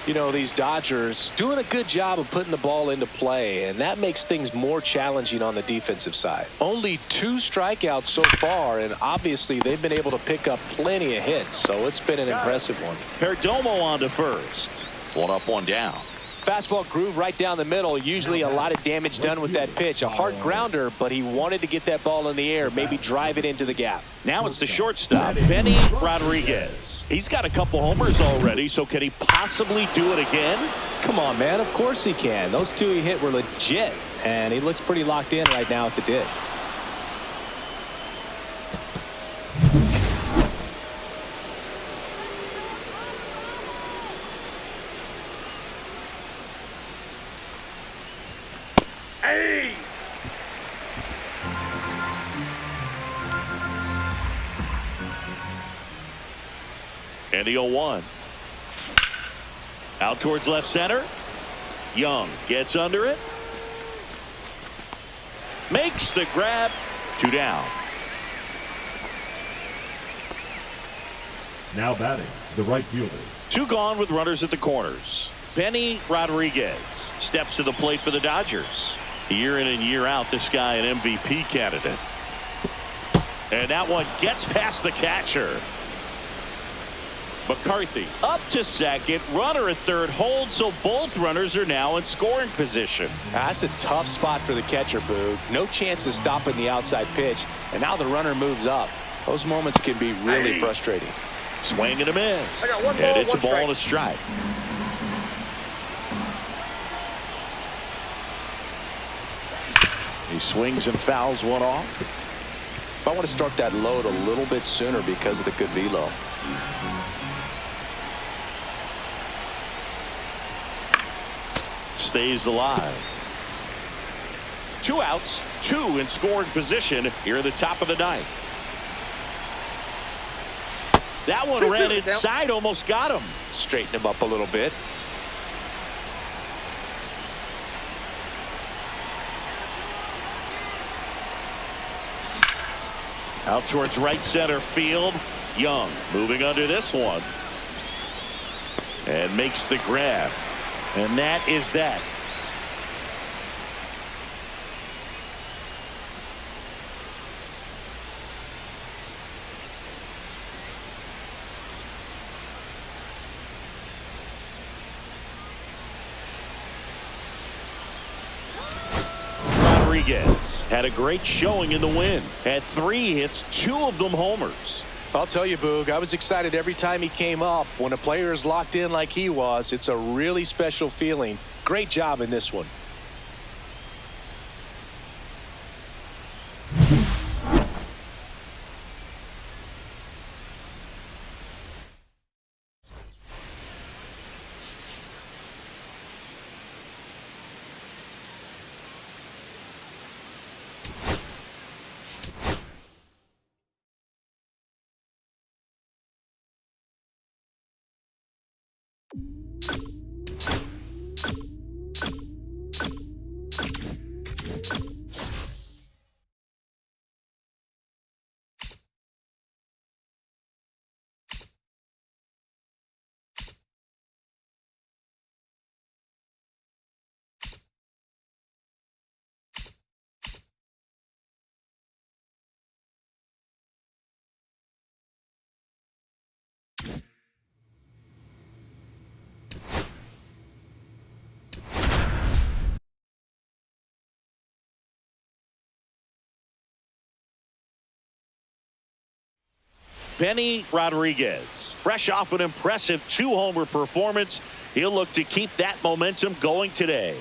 You know, these Dodgers doing a good job of putting the ball into play, and that makes things more challenging on the defensive side. Only 2 strikeouts so far, and obviously they've been able to pick up plenty of hits, so it's been an impressive one. Perdomo on to first. 1 up, 1 down. Fastball groove right down the middle. Usually a lot of damage done with that pitch. A hard grounder, but he wanted to get that ball in the air, maybe drive it into the gap. Now it's the shortstop, Benny Rodriguez. He's got a couple homers already, so can he possibly do it again? Come on, man. Of course he can. Those 2 he hit were legit, and he looks pretty locked in right now at the dig. And the 0-1. Out towards left center. Young gets under it. Makes the grab. 2 down. Now batting, the right fielder. 2 gone with runners at the corners. Benny Rodriguez steps to the plate for the Dodgers. Year in and year out, this guy an MVP candidate. And that one gets past the catcher. McCarthy up to second. Runner at third holds, so both runners are now in scoring position. That's a tough spot for the catcher, Boog. No chance of stopping the outside pitch, and now the runner moves up. Those moments can be really frustrating. Swing and a miss. One ball, and it's a one ball strike. and a strike. He swings and fouls one off. I want to start that load a little bit sooner because of the good velo. Stays alive. 2 outs, 2 in scoring position here at the top of the ninth. That one ran inside, almost got him. Straighten him up a little bit. Out towards right center field. Young moving under this one. And makes the grab. And that is that. Rodriguez had a great showing in the win. Had 3 hits, 2 of them homers. I'll tell you, Boog, I was excited every time he came up. When a player is locked in like he was, it's a really special feeling. Great job in this one. Benny Rodriguez, fresh off an impressive 2-homer performance. He'll look to keep that momentum going today.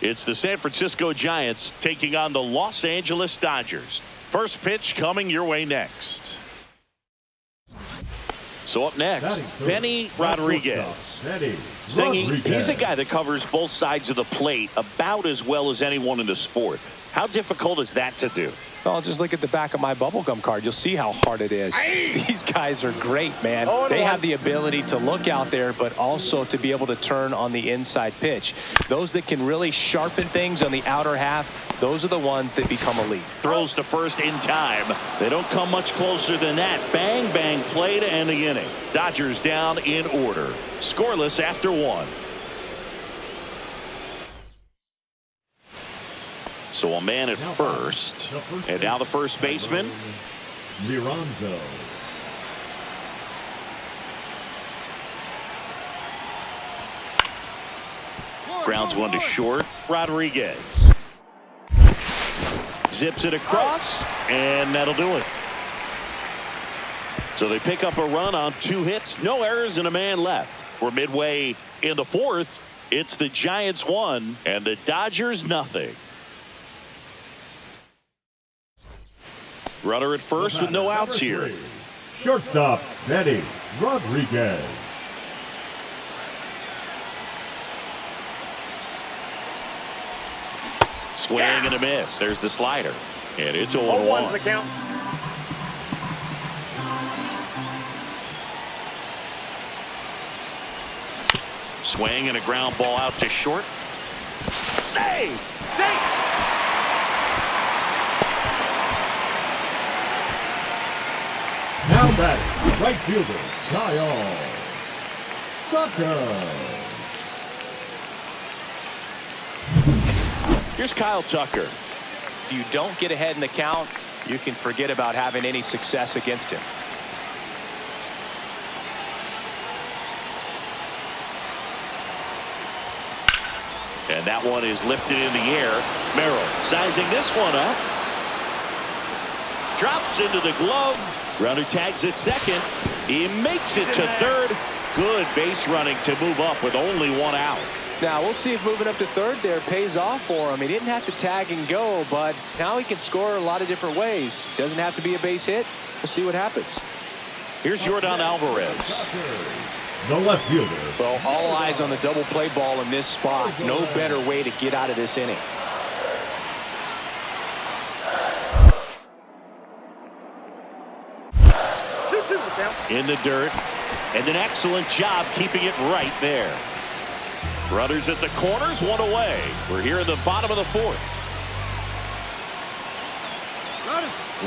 It's the San Francisco Giants taking on the Los Angeles Dodgers. First pitch coming your way next. So up next, Benny Rodriguez. He's a guy that covers both sides of the plate about as well as anyone in the sport. How difficult is that to do? Well, just look at the back of my bubblegum card. You'll see how hard it is. These guys are great, man. They have the ability to look out there, but also to be able to turn on the inside pitch. Those that can really sharpen things on the outer half, those are the ones that become elite. Throws to first in time. They don't come much closer than that. Bang, bang play to end the inning. Dodgers down in order. Scoreless after 1. So a man at first. And now the first baseman. Miranzo. Grounds one to short. Rodriguez zips it across, and that'll do it. So they pick up a run on 2 hits, no errors, and a man left. We're midway in the 4th. It's the Giants 1 and the Dodgers nothing. Runner at first with no outs here. Shortstop, Benny Rodriguez. Swing and a miss. There's the slider. And it's 0-1's the 0-1. count. Swing and a ground ball out to short. Save! Now batting, right fielder, Kyle Stutter. Here's Kyle Tucker. If you don't get ahead in the count, You can forget about having any success against him. And that one is lifted in the air. Merrill sizing this one up. Drops into the glove. Runner tags at second. He makes it to third. Good base running to move up with only one out. Now we'll see if moving up to third there pays off for him. He didn't have to tag and go, but now he can score a lot of different ways. Doesn't have to be a base hit. We'll see what happens. Here's Jordan Alvarez. The left fielder. Well, all eyes on the double play ball in this spot. No better way to get out of this inning. In the dirt. And an excellent job keeping it right there. Runners at the corners, one away. We're here in the bottom of the fourth.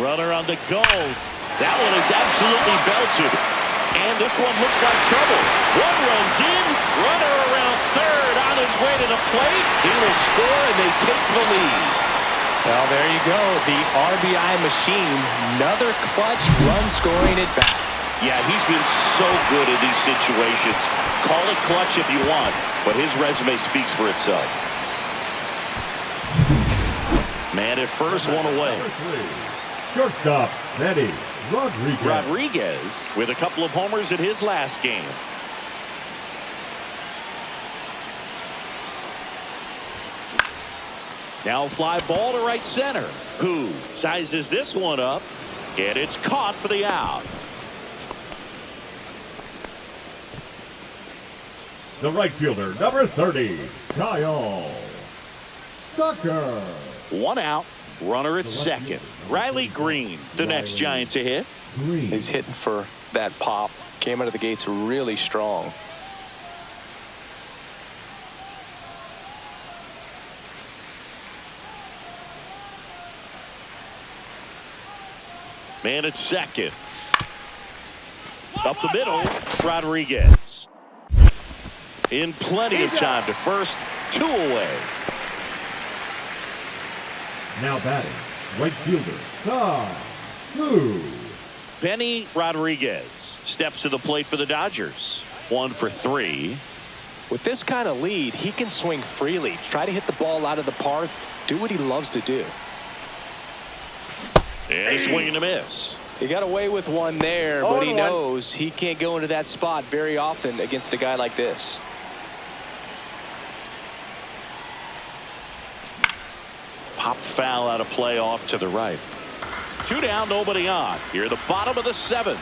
Runner on the go. That one is absolutely belted. And this one looks like trouble. One runs in. Runner around third on his way to the plate. He will score and they take the lead. Well, there you go. The RBI machine. Another clutch run scoring at bat. Yeah, he's been so good in these situations. Call it clutch if you want, but his resume speaks for itself. Man at first, one away. Shortstop, Manny Rodriguez. Rodriguez with a couple of homers in his last game. Now fly ball to right center. Who sizes this one up, and it's caught for the out. The right fielder, number 30, Kyle Stutter. One out. Runner at second. Riley Green, the next Giant to hit. He's hitting for that pop. Came out of the gates really strong. Man at second. Up the middle, Rodriguez. In plenty of time to first, two away. Now batting, right fielder, Blue. Benny Rodriguez steps to the plate for the Dodgers. 1 for 3. With this kind of lead, he can swing freely. Try to hit the ball out of the park. Do what he loves to do. And a swing and a miss. He got away with one there, but he knows he can't go into that spot very often against a guy like this. Pop foul out of play off to the right. 2 down, nobody on. Here at the bottom of the 7th.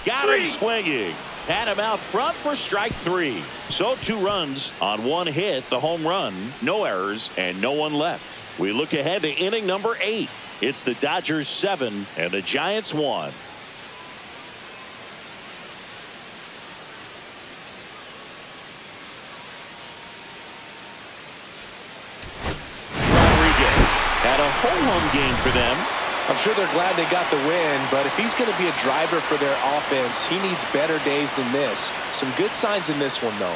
Got him swinging. Had him out front for strike 3. So 2 runs on 1 hit, the home run, no errors, and no one left. We look ahead to inning number 8. It's the Dodgers 7 and the Giants 1. Had a home game for them. I'm sure they're glad they got the win, but if he's going to be a driver for their offense, he needs better days than this. Some good signs in this one, though.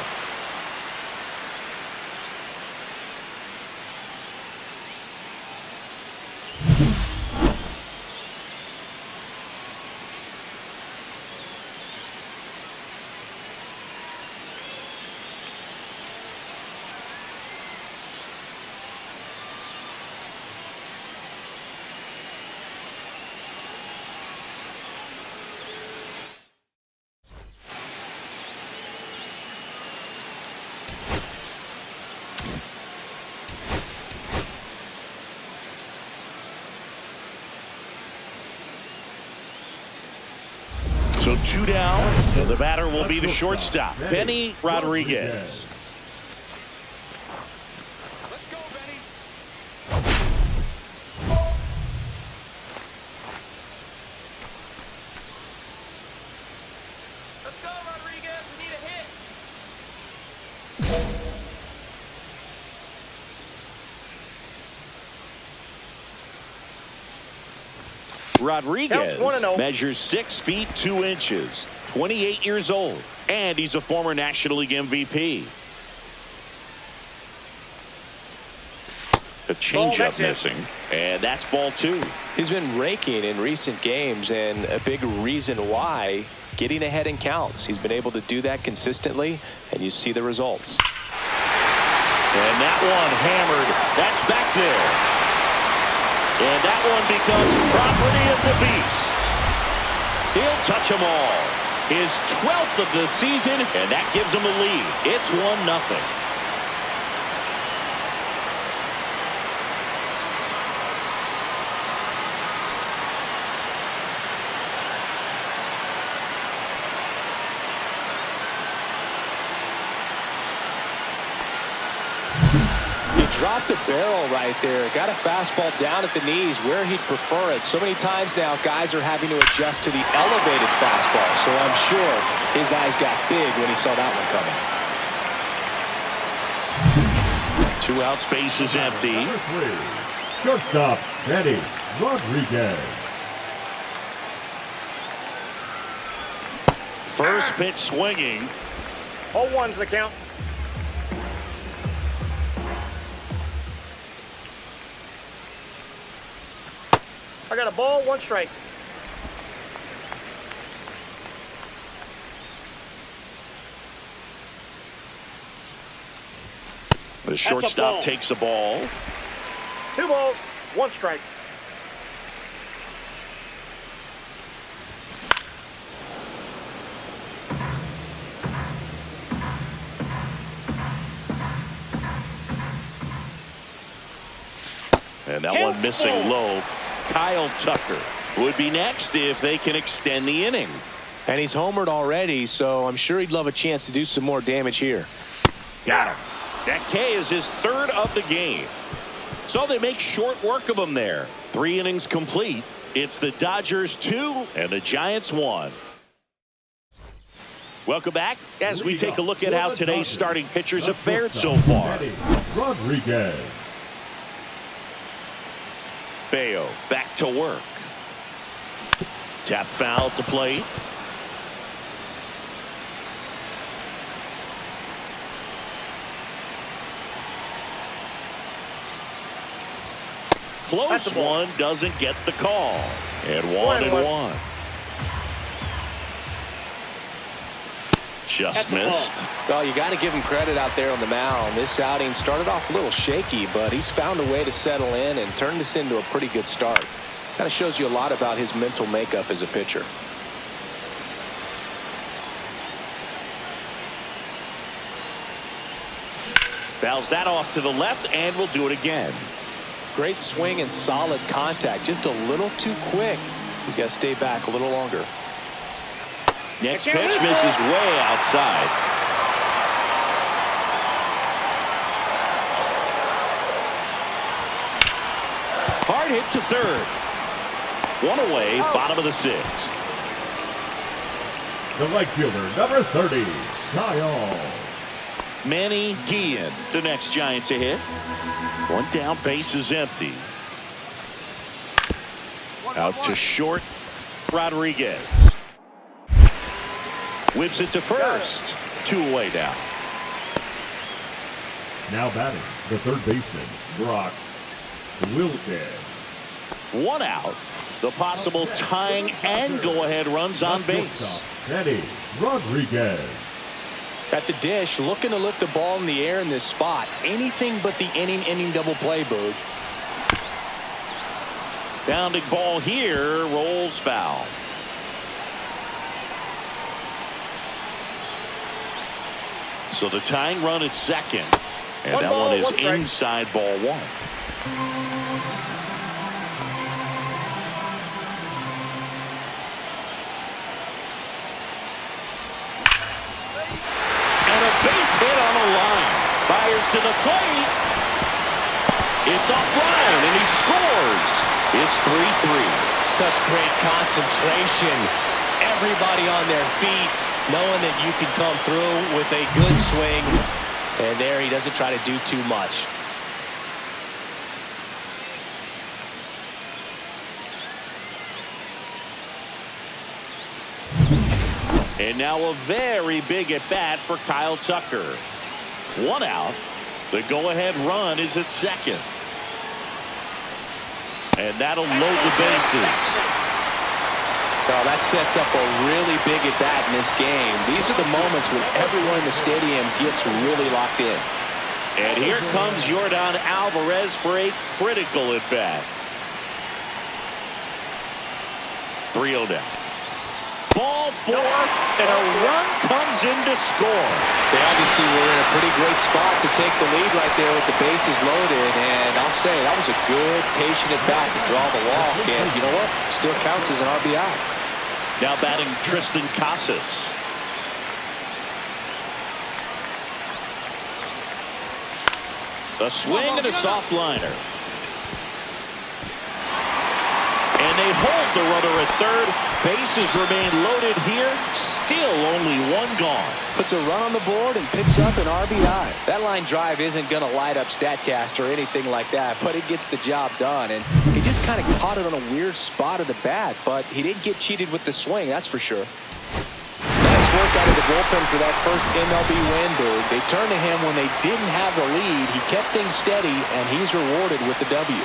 So 2 down. The batter will be the shortstop, Benny Rodriguez. Let's go, Benny. Let's go, Rodriguez. We need a hit. Rodriguez measures 6 feet 2 inches, 28 years old, and he's a former National League MVP. A changeup missing, and that's ball 2. He's been raking in recent games, and a big reason why, getting ahead in counts. He's been able to do that consistently, and you see the results. And that one hammered. That's back there. And that one becomes property of the beast. He'll touch them all. His 12th of the season, and that gives him a lead. It's 1-0. Dropped the barrel right there. Got a fastball down at the knees where he'd prefer it. So many times now guys are having to adjust to the elevated fastball. So I'm sure his eyes got big when he saw that one coming. 2 out, space is empty. Shortstop, Benny Rodriguez. First pitch swinging. 0-1's the count. I got a ball, 1 strike. The shortstop takes the ball. 2 balls, 1 strike. And that one missing low. Kyle Tucker would be next if they can extend the inning. And he's homered already, so I'm sure he'd love a chance to do some more damage here. Got him. That K is his 3rd of the game. So they make short work of him there. 3 innings complete. It's the Dodgers 2 and the Giants 1. Welcome back as we take a look at how today's starting pitchers have fared so far. Rodriguez. Bayo back to work. Tap foul at the plate. Close one, doesn't get the call. And 1-1. Just missed. Well, you got to give him credit out there on the mound. This outing started off a little shaky, but he's found a way to settle in and turn this into a pretty good start. Kind of shows you a lot about his mental makeup as a pitcher. Fouls that off to the left, and we'll do it again. Great swing and solid contact. Just a little too quick. He's got to stay back a little longer. Next pitch misses way outside. Hard hit to third. 1 away, bottom of the 6th. The right fielder, number 30, Kyle. Manny Guillen, the next Giant to hit. 1 down, base is empty. Out to short, Rodriguez. Whips it to first. 2 away now. Now batting, the 3rd baseman, Brock Wilken. 1 out. The possible tying and go-ahead runs on base. Benny Rodriguez. At the dish, looking to lift the ball in the air in this spot. Anything but the inning double play, Boog. Bounding ball here, rolls foul. So the tying run at second. And that one is inside ball 1. And a base hit on a line. Fires to the plate. It's offline, and he scores. It's 3-3. Such great concentration. Everybody on their feet, knowing that you can come through with a good swing. And there he doesn't try to do too much. And now a very big at bat for Kyle Tucker. 1 out. The go-ahead run is at second. And that'll load the bases. Well, that sets up a really big at-bat in this game. These are the moments when everyone in the stadium gets really locked in. And here comes Yordan Alvarez for a critical at-bat. 3-0 down. Ball 4, and a run comes in to score. They obviously were in a pretty great spot to take the lead right there with the bases loaded. And I'll say that was a good, patient at-bat to draw the walk. And you know what? Still counts as an RBI. Now batting Tristan Casas. A swing and a soft liner. And they hold the runner at third. Bases remain loaded here. Still only one gone. Puts a run on the board and picks up an RBI. That line drive isn't going to light up StatCast or anything like that, but it gets the job done. And he just kind of caught it on a weird spot of the bat, but he didn't get cheated with the swing, that's for sure. Nice work out of the bullpen for that first MLB win, Boog. They turned to him when they didn't have the lead. He kept things steady, and he's rewarded with the W.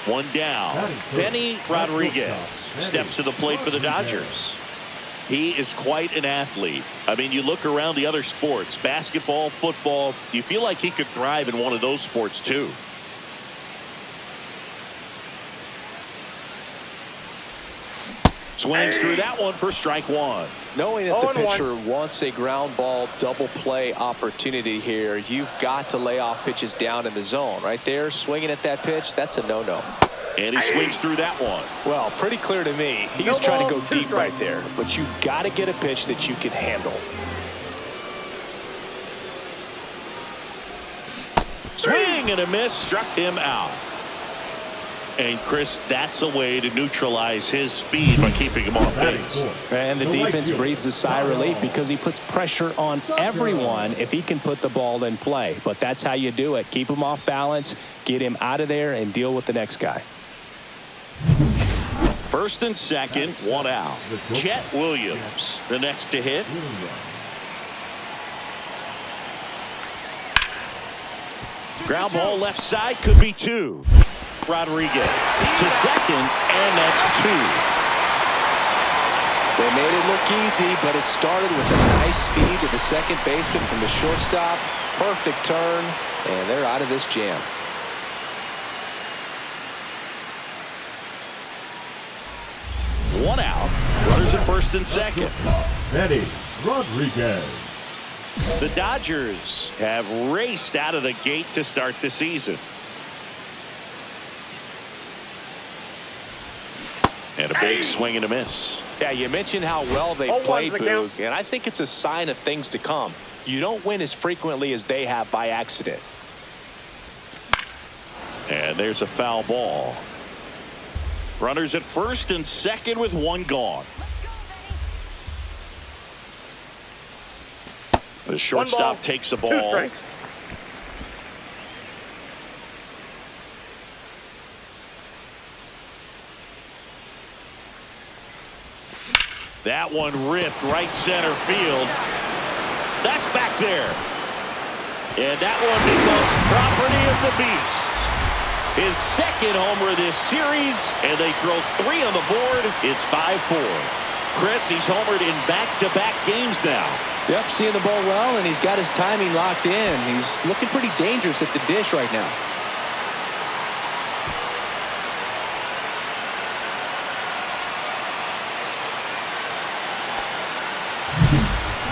One down. Benny Rodriguez steps to the plate for the Dodgers. He is quite an athlete. I mean, you look around the other sports, basketball, football, you feel like he could thrive in one of those sports too. Swings through that one for strike one. Knowing that the pitcher wants a ground ball double play opportunity here, you've got to lay off pitches down in the zone. Right there, swinging at that pitch, that's a no-no. And he swings through that one. Well, pretty clear to me. He was trying to go deep right there, but you got to get a pitch that you can handle. Swing and a miss, struck him out. And Chris, that's a way to neutralize his speed by keeping him off base. And the defense breathes a sigh of relief because he puts pressure on everyone if he can put the ball in play. But that's how you do it. Keep him off balance, get him out of there, and deal with the next guy. First and second, one out. Chet Williams, the next to hit. Ground ball left side, could be two. Rodriguez to second, and that's two. They made it look easy, but it started with a nice feed to the second baseman from the shortstop. Perfect turn, and they're out of this jam. One out. Runners at first and second. Benny Rodriguez. The Dodgers have raced out of the gate to start the season. And a big swing and a miss. Yeah, you mentioned how well they played, Boog, and I think it's a sign of things to come. You don't win as frequently as they have by accident. And there's a foul ball. Runners at first and second with one gone. The shortstop takes the ball. 2 strike. That one ripped right center field. That's back there. And that one becomes property of the beast. His second homer this series, and they throw 3 on the board. It's 5-4. Chris, he's homered in back-to-back games now. Yep, seeing the ball well, and he's got his timing locked in. He's looking pretty dangerous at the dish right now.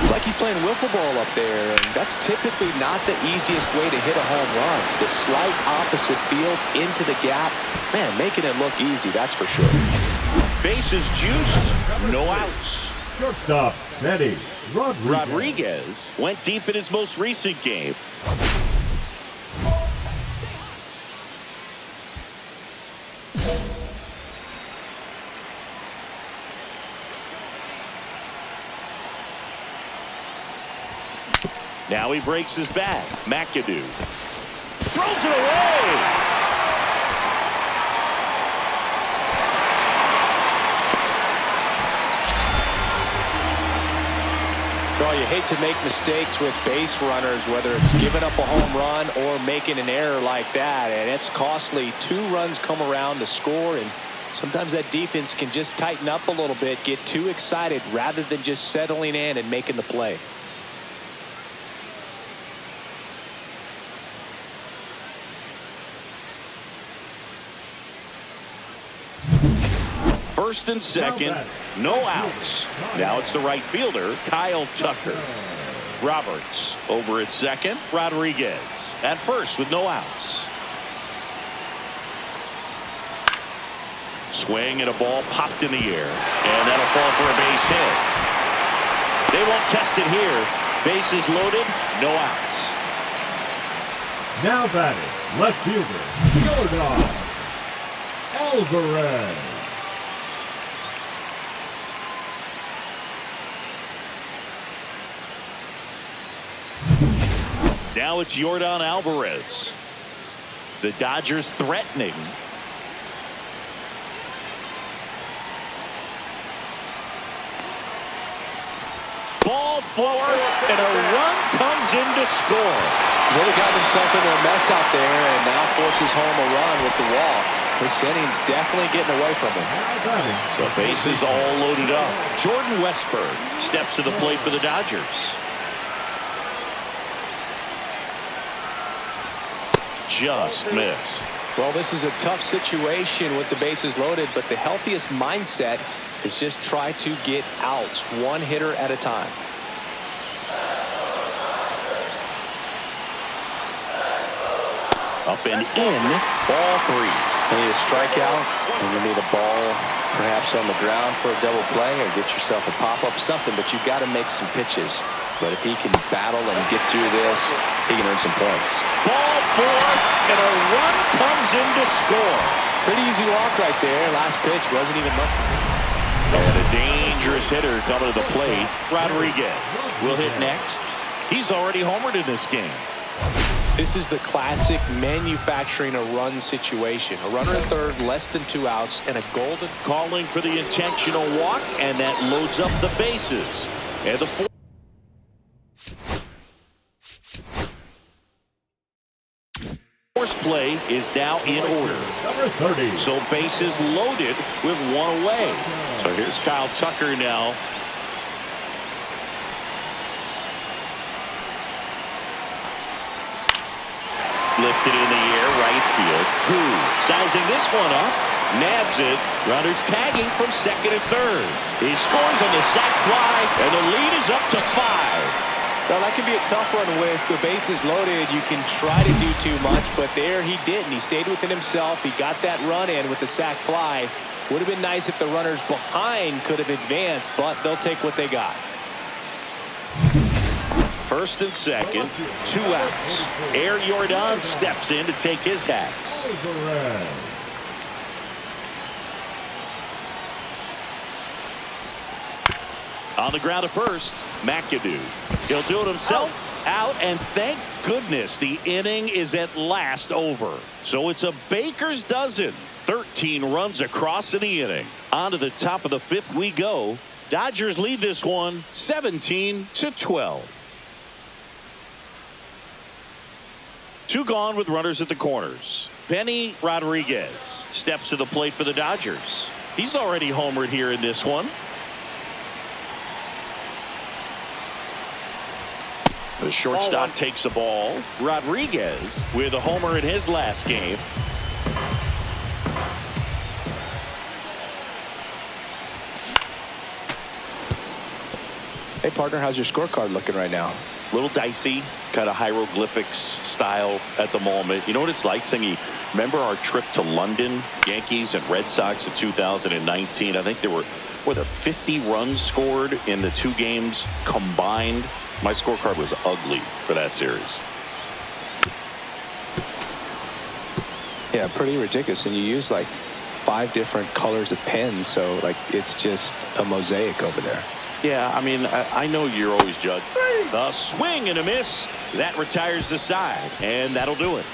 It's like he's playing wiffle ball up there, and that's typically not the easiest way to hit a home run. The slight opposite field into the gap. Man, making it look easy, that's for sure. Bases juiced, no outs. Shortstop, Benny Rodriguez went deep in his most recent game. Now he breaks his bat. McAdoo throws it away. Well, you hate to make mistakes with base runners, whether it's giving up a home run or making an error like that, and it's costly. 2 runs come around to score, and sometimes that defense can just tighten up a little bit, get too excited rather than just settling in and making the play. First and second, no outs. Now it's the right fielder, Kyle Tucker. Roberts over at second. Rodriguez at first with no outs. Swing and a ball popped in the air, and that'll fall for a base hit. They won't test it here. Bases loaded, no outs. Now batting, left fielder, Jordan Alvarez. Now it's Jordan Alvarez. The Dodgers threatening. Ball 4, and a run comes in to score. Really got himself into a mess out there and now forces home a run with the walk. This inning's definitely getting away from him. So bases all loaded up. Jordan Westburg steps to the plate for the Dodgers. Just missed. Well, this is a tough situation with the bases loaded, but the healthiest mindset is just try to get outs, 1 hitter at a time. Up and in, ball 3. You need a strikeout, and you need a ball perhaps on the ground for a double play, or get yourself a pop-up or something, but you've got to make some pitches. But if he can battle and get through this, he can earn some points. Ball 4, and a run comes in to score. Pretty easy walk right there. Last pitch wasn't even left. And a dangerous hitter coming to the plate. Rodriguez will hit next. He's already homered in this game. This is the classic manufacturing a run situation. A runner at third, less than 2 outs, and a golden. Calling for the intentional walk, and that loads up the bases. And the force play is now in order. Number 30. So bases loaded with 1 away. So here's Kyle Tucker now. Lifted in the air, right field. Who sizing this one up, nabs it. Runners tagging from second and third. He scores on the sac fly, and the lead is up to 5. Well, that can be a tough one with the bases loaded. You can try to do too much, but there he didn't. He stayed within himself. He got that run in with the sac fly. Would have been nice if the runners behind could have advanced, but they'll take what they got. First and second, 2 outs. Air Jordan steps in to take his hats. Alvarez. On the ground at first, McAdoo. He'll do it himself. Out, and thank goodness the inning is at last over. So it's a baker's dozen. 13 runs across in the inning. On to the top of the 5th we go. Dodgers lead this one 17-12. 2 gone with runners at the corners. Benny Rodriguez steps to the plate for the Dodgers. He's already homered here in this one. The shortstop takes the ball. Rodriguez with a homer in his last game. Hey, partner, how's your scorecard looking right now? Little dicey, kind of hieroglyphics style at the moment. You know what it's like, Singy? Remember our trip to London, Yankees and Red Sox in 2019? I think there were 50 runs scored in the 2 games combined. My scorecard was ugly for that series. Yeah, pretty ridiculous. And you use like 5 different colors of pens, so like it's just a mosaic over there. Yeah, I mean, I know you're always judged. The swing and a miss. That retires the side, and that'll do it.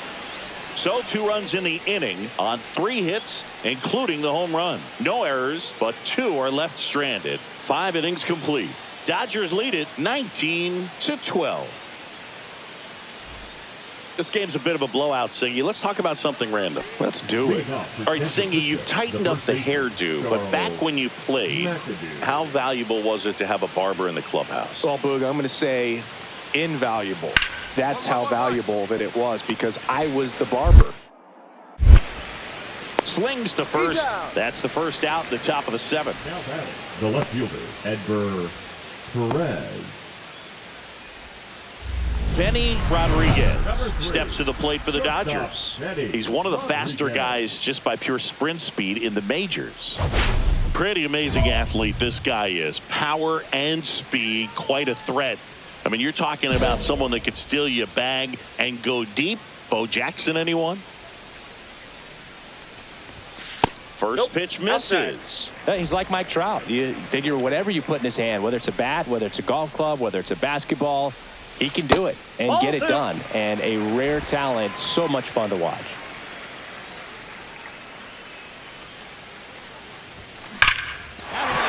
So 2 runs in the inning on 3 hits, including the home run. No errors, but 2 are left stranded. 5 innings complete. Dodgers lead it 19-12. This game's a bit of a blowout, Singy. Let's talk about something random. Let's do it. All right, Singy, you've tightened up the hairdo, but back when you played, how valuable was it to have a barber in the clubhouse? Well, Boog, I'm going to say invaluable. That's how valuable that it was because I was the barber. Slings to first. That's the first out, the top of the 7th. The left fielder, Edgar Perez. Benny Rodriguez steps to the plate for the Dodgers. He's one of the faster guys just by pure sprint speed in the majors. Pretty amazing athlete this guy is. Power and speed, quite a threat. I mean, you're talking about someone that could steal you a bag and go deep. Bo Jackson, anyone? First pitch misses. He's like Mike Trout. You figure whatever you put in his hand, whether it's a bat, whether it's a golf club, whether it's a basketball, he can do it and get it done. And a rare talent, so much fun to watch.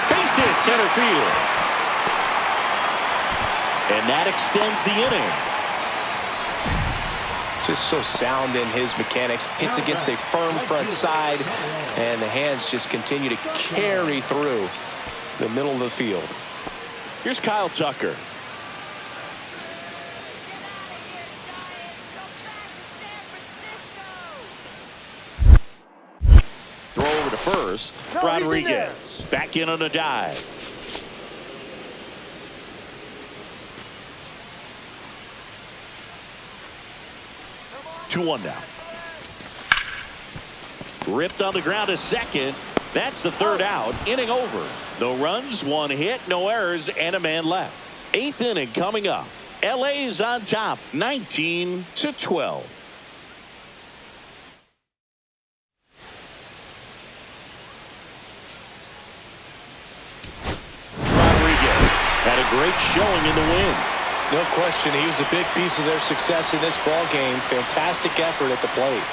Base hit, center field. And that extends the inning. Just so sound in his mechanics. Hits against a firm front side, and the hands just continue to carry through the middle of the field. Here's Kyle Tucker. Throw over to first. Rodriguez back in on a dive. 2-1 now. Ripped on the ground to second. That's the 3rd out. Inning over. No runs, 1 hit, no errors, and a man left. 8th inning coming up. LA's on top, 19-12. Rodriguez had a great showing in the win. No question, he was a big piece of their success in this ball game. Fantastic effort at the plate.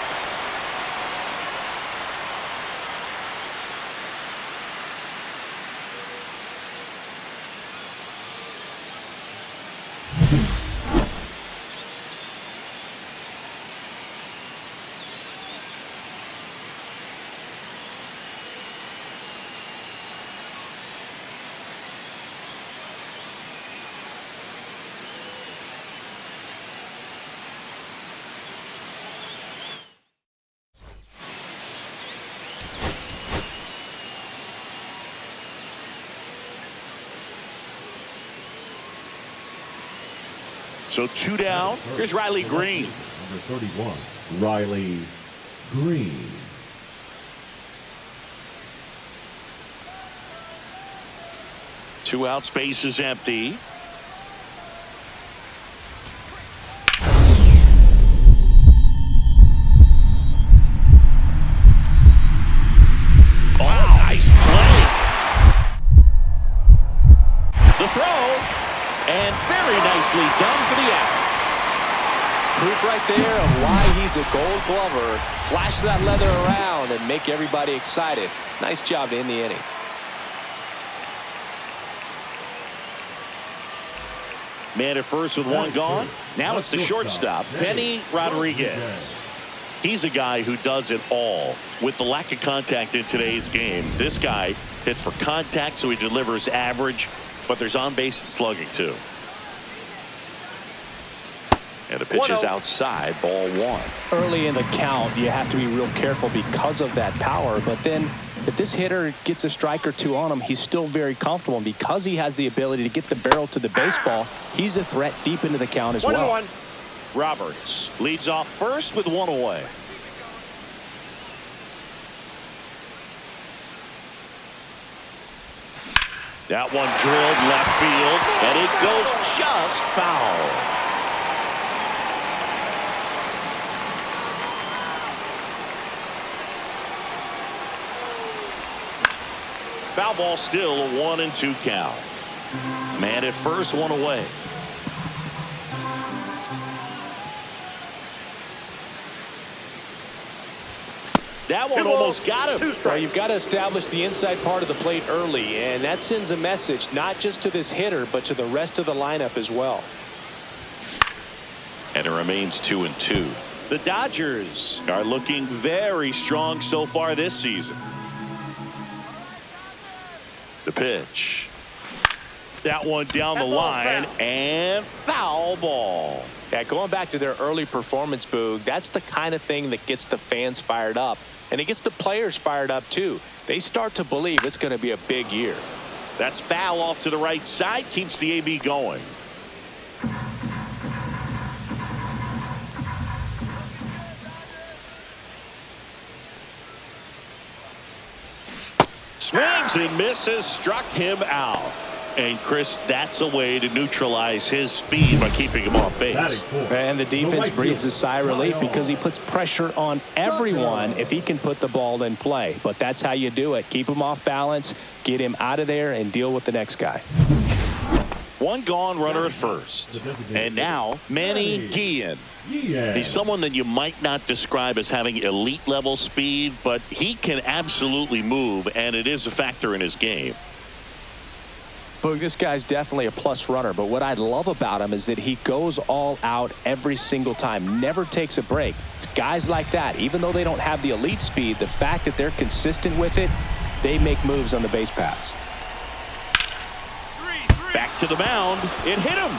So 2 down. Here's Riley Green. Number 31, Riley Green. Two out, space is empty. Oh, nice play. The throw. And very nicely done for the out. Proof right there of why he's a Gold Glover. Flash that leather around and make everybody excited. Nice job to end the inning. Man at first with 1 gone. Now it's the shortstop, Benny Rodriguez. He's a guy who does it all. With the lack of contact in today's game, this guy hits for contact, so he delivers average. But there's on base and slugging too. And the pitch is outside, ball 1. Early in the count, you have to be real careful because of that power. But then if this hitter gets a strike or 2 on him, he's still very comfortable. And because he has the ability to get the barrel to the baseball, he's a threat deep into the count as well. 1-1. Roberts leads off first with 1 away. That one drilled left field, and it goes just foul. Foul ball, still a 1-2 count. Man at first, one away. That one almost got him. Well, you've got to establish the inside part of the plate early, and that sends a message not just to this hitter, but to the rest of the lineup as well. And it remains 2-2. The Dodgers are looking very strong so far this season. The pitch. That one down the line, and foul ball. Yeah, going back to their early performance, Boog, that's the kind of thing that gets the fans fired up, and it gets the players fired up too. They start to believe it's going to be a big year. That's foul off to the right side, keeps the AB going. Swings and misses, struck him out. And Chris, that's a way to neutralize his speed by keeping him off base. And the defense breathes a sigh of relief because he puts pressure on everyone if he can put the ball in play. But that's how you do it. Keep him off balance, get him out of there, and deal with the next guy. One gone, runner at first. And now Manny Guillen. He's someone that you might not describe as having elite level speed, but he can absolutely move, and it is a factor in his game. Boog, this guy's definitely a plus runner, but what I love about him is that he goes all out every single time, never takes a break. It's guys like that, even though they don't have the elite speed, the fact that they're consistent with it, they make moves on the base paths. Back to the mound. It hit him.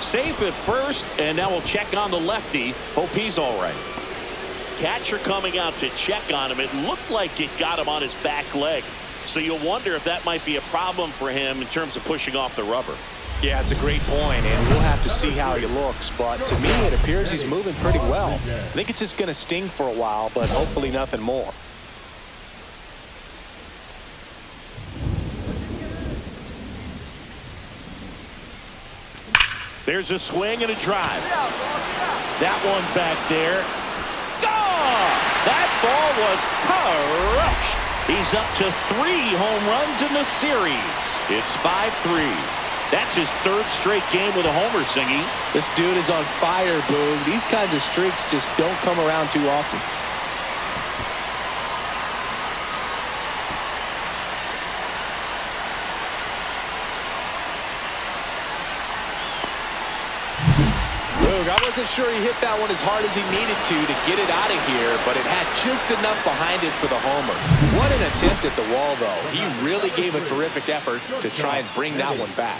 Safe at first, and now we'll check on the lefty. Hope he's all right. Catcher coming out to check on him. It looked like it got him on his back leg. So you'll wonder if that might be a problem for him in terms of pushing off the rubber. Yeah, it's a great point, and we'll have to see how he looks. But to me, it appears he's moving pretty well. I think it's just going to sting for a while, but hopefully nothing more. There's a swing and a drive. That one back there. Gone! That ball was crushed. He's up to 3 home runs in the series. It's 5-3. That's his 3rd straight game with a homer, Singy. This dude is on fire, Boog. These kinds of streaks just don't come around too often. I wasn't sure he hit that one as hard as he needed to get it out of here, but it had just enough behind it for the homer. What an attempt at the wall, though. He really gave a terrific effort to try and bring that one back.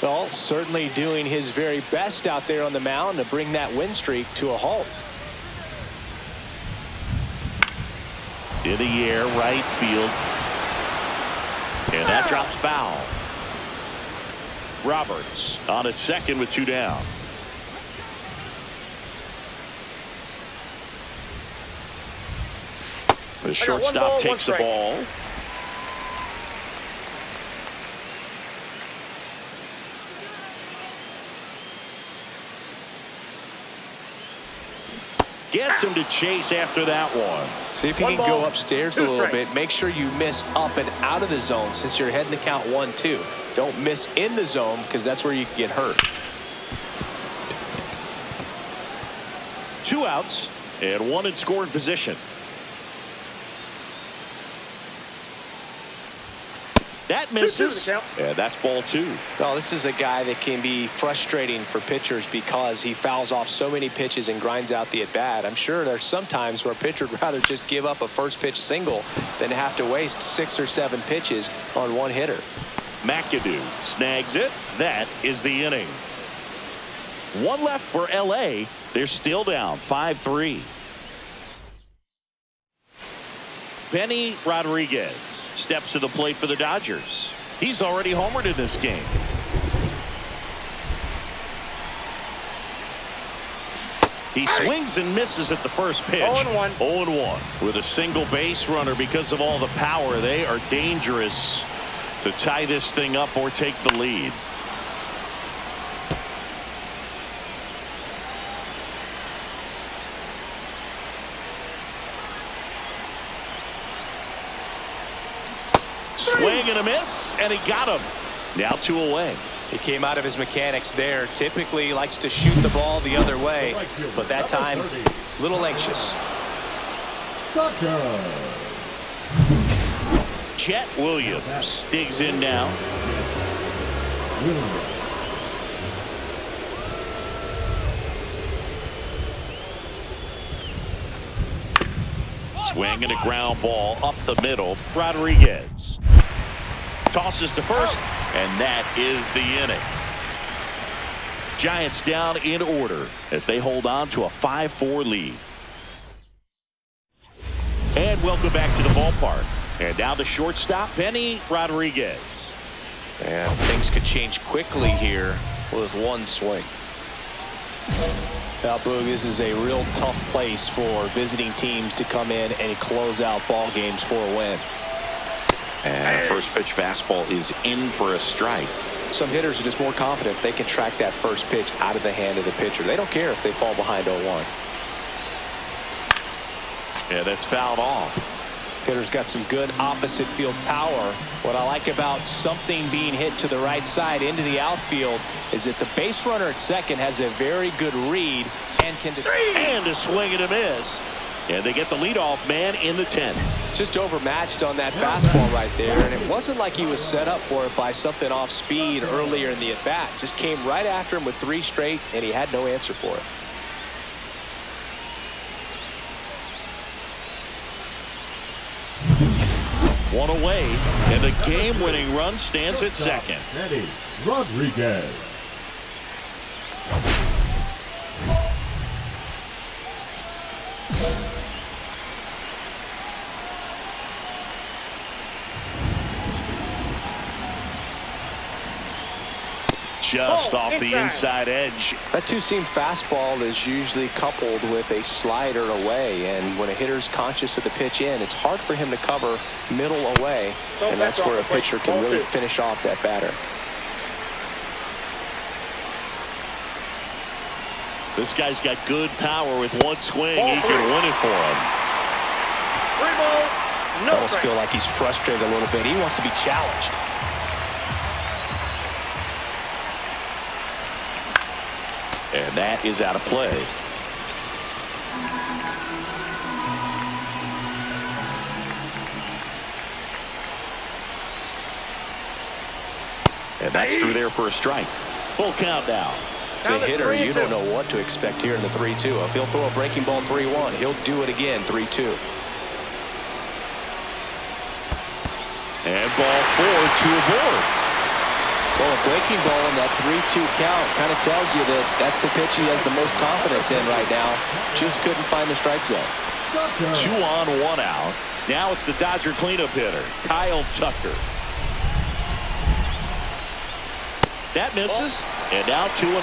Well, certainly doing his very best out there on the mound to bring that win streak to a halt. In the air, right field. And that drops foul. Roberts on at second with 2 down. The shortstop takes the ball. Gets him to chase after that one. See if you can go upstairs a little bit. Make sure you miss up and out of the zone since you're heading to count 1-2. Don't miss in the zone because that's where you can get hurt. 2 outs and 1 in scoring position. That misses. And that's ball 2. Well, this is a guy that can be frustrating for pitchers because he fouls off so many pitches and grinds out the at-bat. I'm sure there's some times where a pitcher would rather just give up a first pitch single than have to waste 6 or 7 pitches on one hitter. McAdoo snags it. That is the inning. 1 left for LA. They're still down 5-3. Benny Rodriguez steps to the plate for the Dodgers. He's already homered in this game. He swings and misses at the first pitch. 0-1. 0-1 with a single base runner. Because of all the power, they are dangerous to tie this thing up or take the lead. Swing and a miss, and he got him. Now 2 away. He came out of his mechanics there. Typically likes to shoot the ball the other way, but that time, a little anxious. Stutter. Chet Williams digs in now. Swing and a ground ball up the middle. Rodriguez tosses to first, and that is the inning. Giants down in order as they hold on to a 5-4 lead. And welcome back to the ballpark. And now the shortstop, Benny Rodriguez. And things could change quickly here with one swing. Now, Boog, this is a real tough place for visiting teams to come in and close out ball games for a win. And a first pitch fastball is in for a strike. Some hitters are just more confident they can track that first pitch out of the hand of the pitcher. They don't care if they fall behind 0-1. Yeah, that's fouled off. Hitter's got some good opposite field power. What I like about something being hit to the right side into the outfield is that the base runner at second has a very good read and can... And a swing and a miss. And they get the leadoff man in the 10th. Just overmatched on that fastball right there, and it wasn't like he was set up for it by something off speed earlier in the at-bat. Just came right after him with 3 straight, and he had no answer for it. One away, and the game-winning run stands at second. Benny Rodriguez. Just off the inside edge. That two-seam fastball is usually coupled with a slider away, and when a hitter's conscious of the pitch in, it's hard for him to cover middle away, and that's where a pitcher can really finish off that batter. This guy's got good power. With one swing, he can win it for him. 3 ball, I no almost strike. feel like he's frustrated a little bit. He wants to be challenged. And that is out of play. And that's through there for a strike. Full count now. As a hitter, you don't know what to expect here in the 3-2. If he'll throw a breaking ball 3-1, he'll do it again 3-2. And ball 4, 2 aboard. Well, a breaking ball in that 3-2 count kind of tells you that that's the pitch he has the most confidence in right now. Just couldn't find the strike zone. 2 on, 1 out. Now it's the Dodger cleanup hitter, Kyle Tucker. That misses, and now 2-0.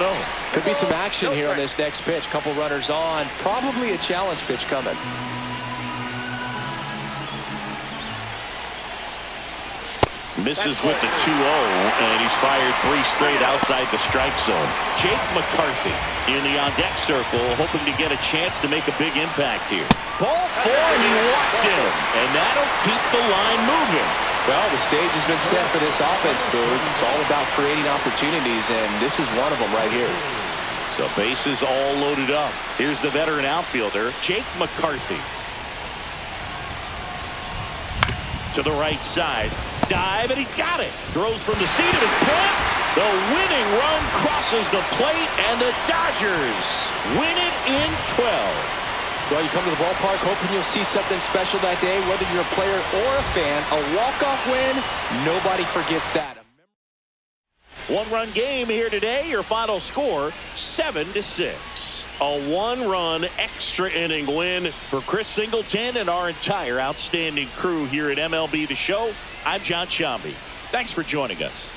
Could be some action here on this next pitch. Couple runners on. Probably a challenge pitch coming. Misses with the 2-0, and he's fired 3 straight outside the strike zone. Jake McCarthy in the on-deck circle, hoping to get a chance to make a big impact here. Ball 4, he walked in, and that'll keep the line moving. Well, the stage has been set for this offense, Boog. It's all about creating opportunities, and this is one of them right here. So bases all loaded up. Here's the veteran outfielder, Jake McCarthy. To the right side. Dive, and he's got it. Throws from the seat of his pants. The winning run crosses the plate, and the Dodgers win it in 12. Well, you come to the ballpark hoping you'll see something special that day, whether you're a player or a fan. A walk-off win, nobody forgets that. 1-run game here today. Your final score, 7-6. A 1-run extra inning win for Chris Singleton and our entire outstanding crew here at MLB The Show. I'm John Shambi. Thanks for joining us.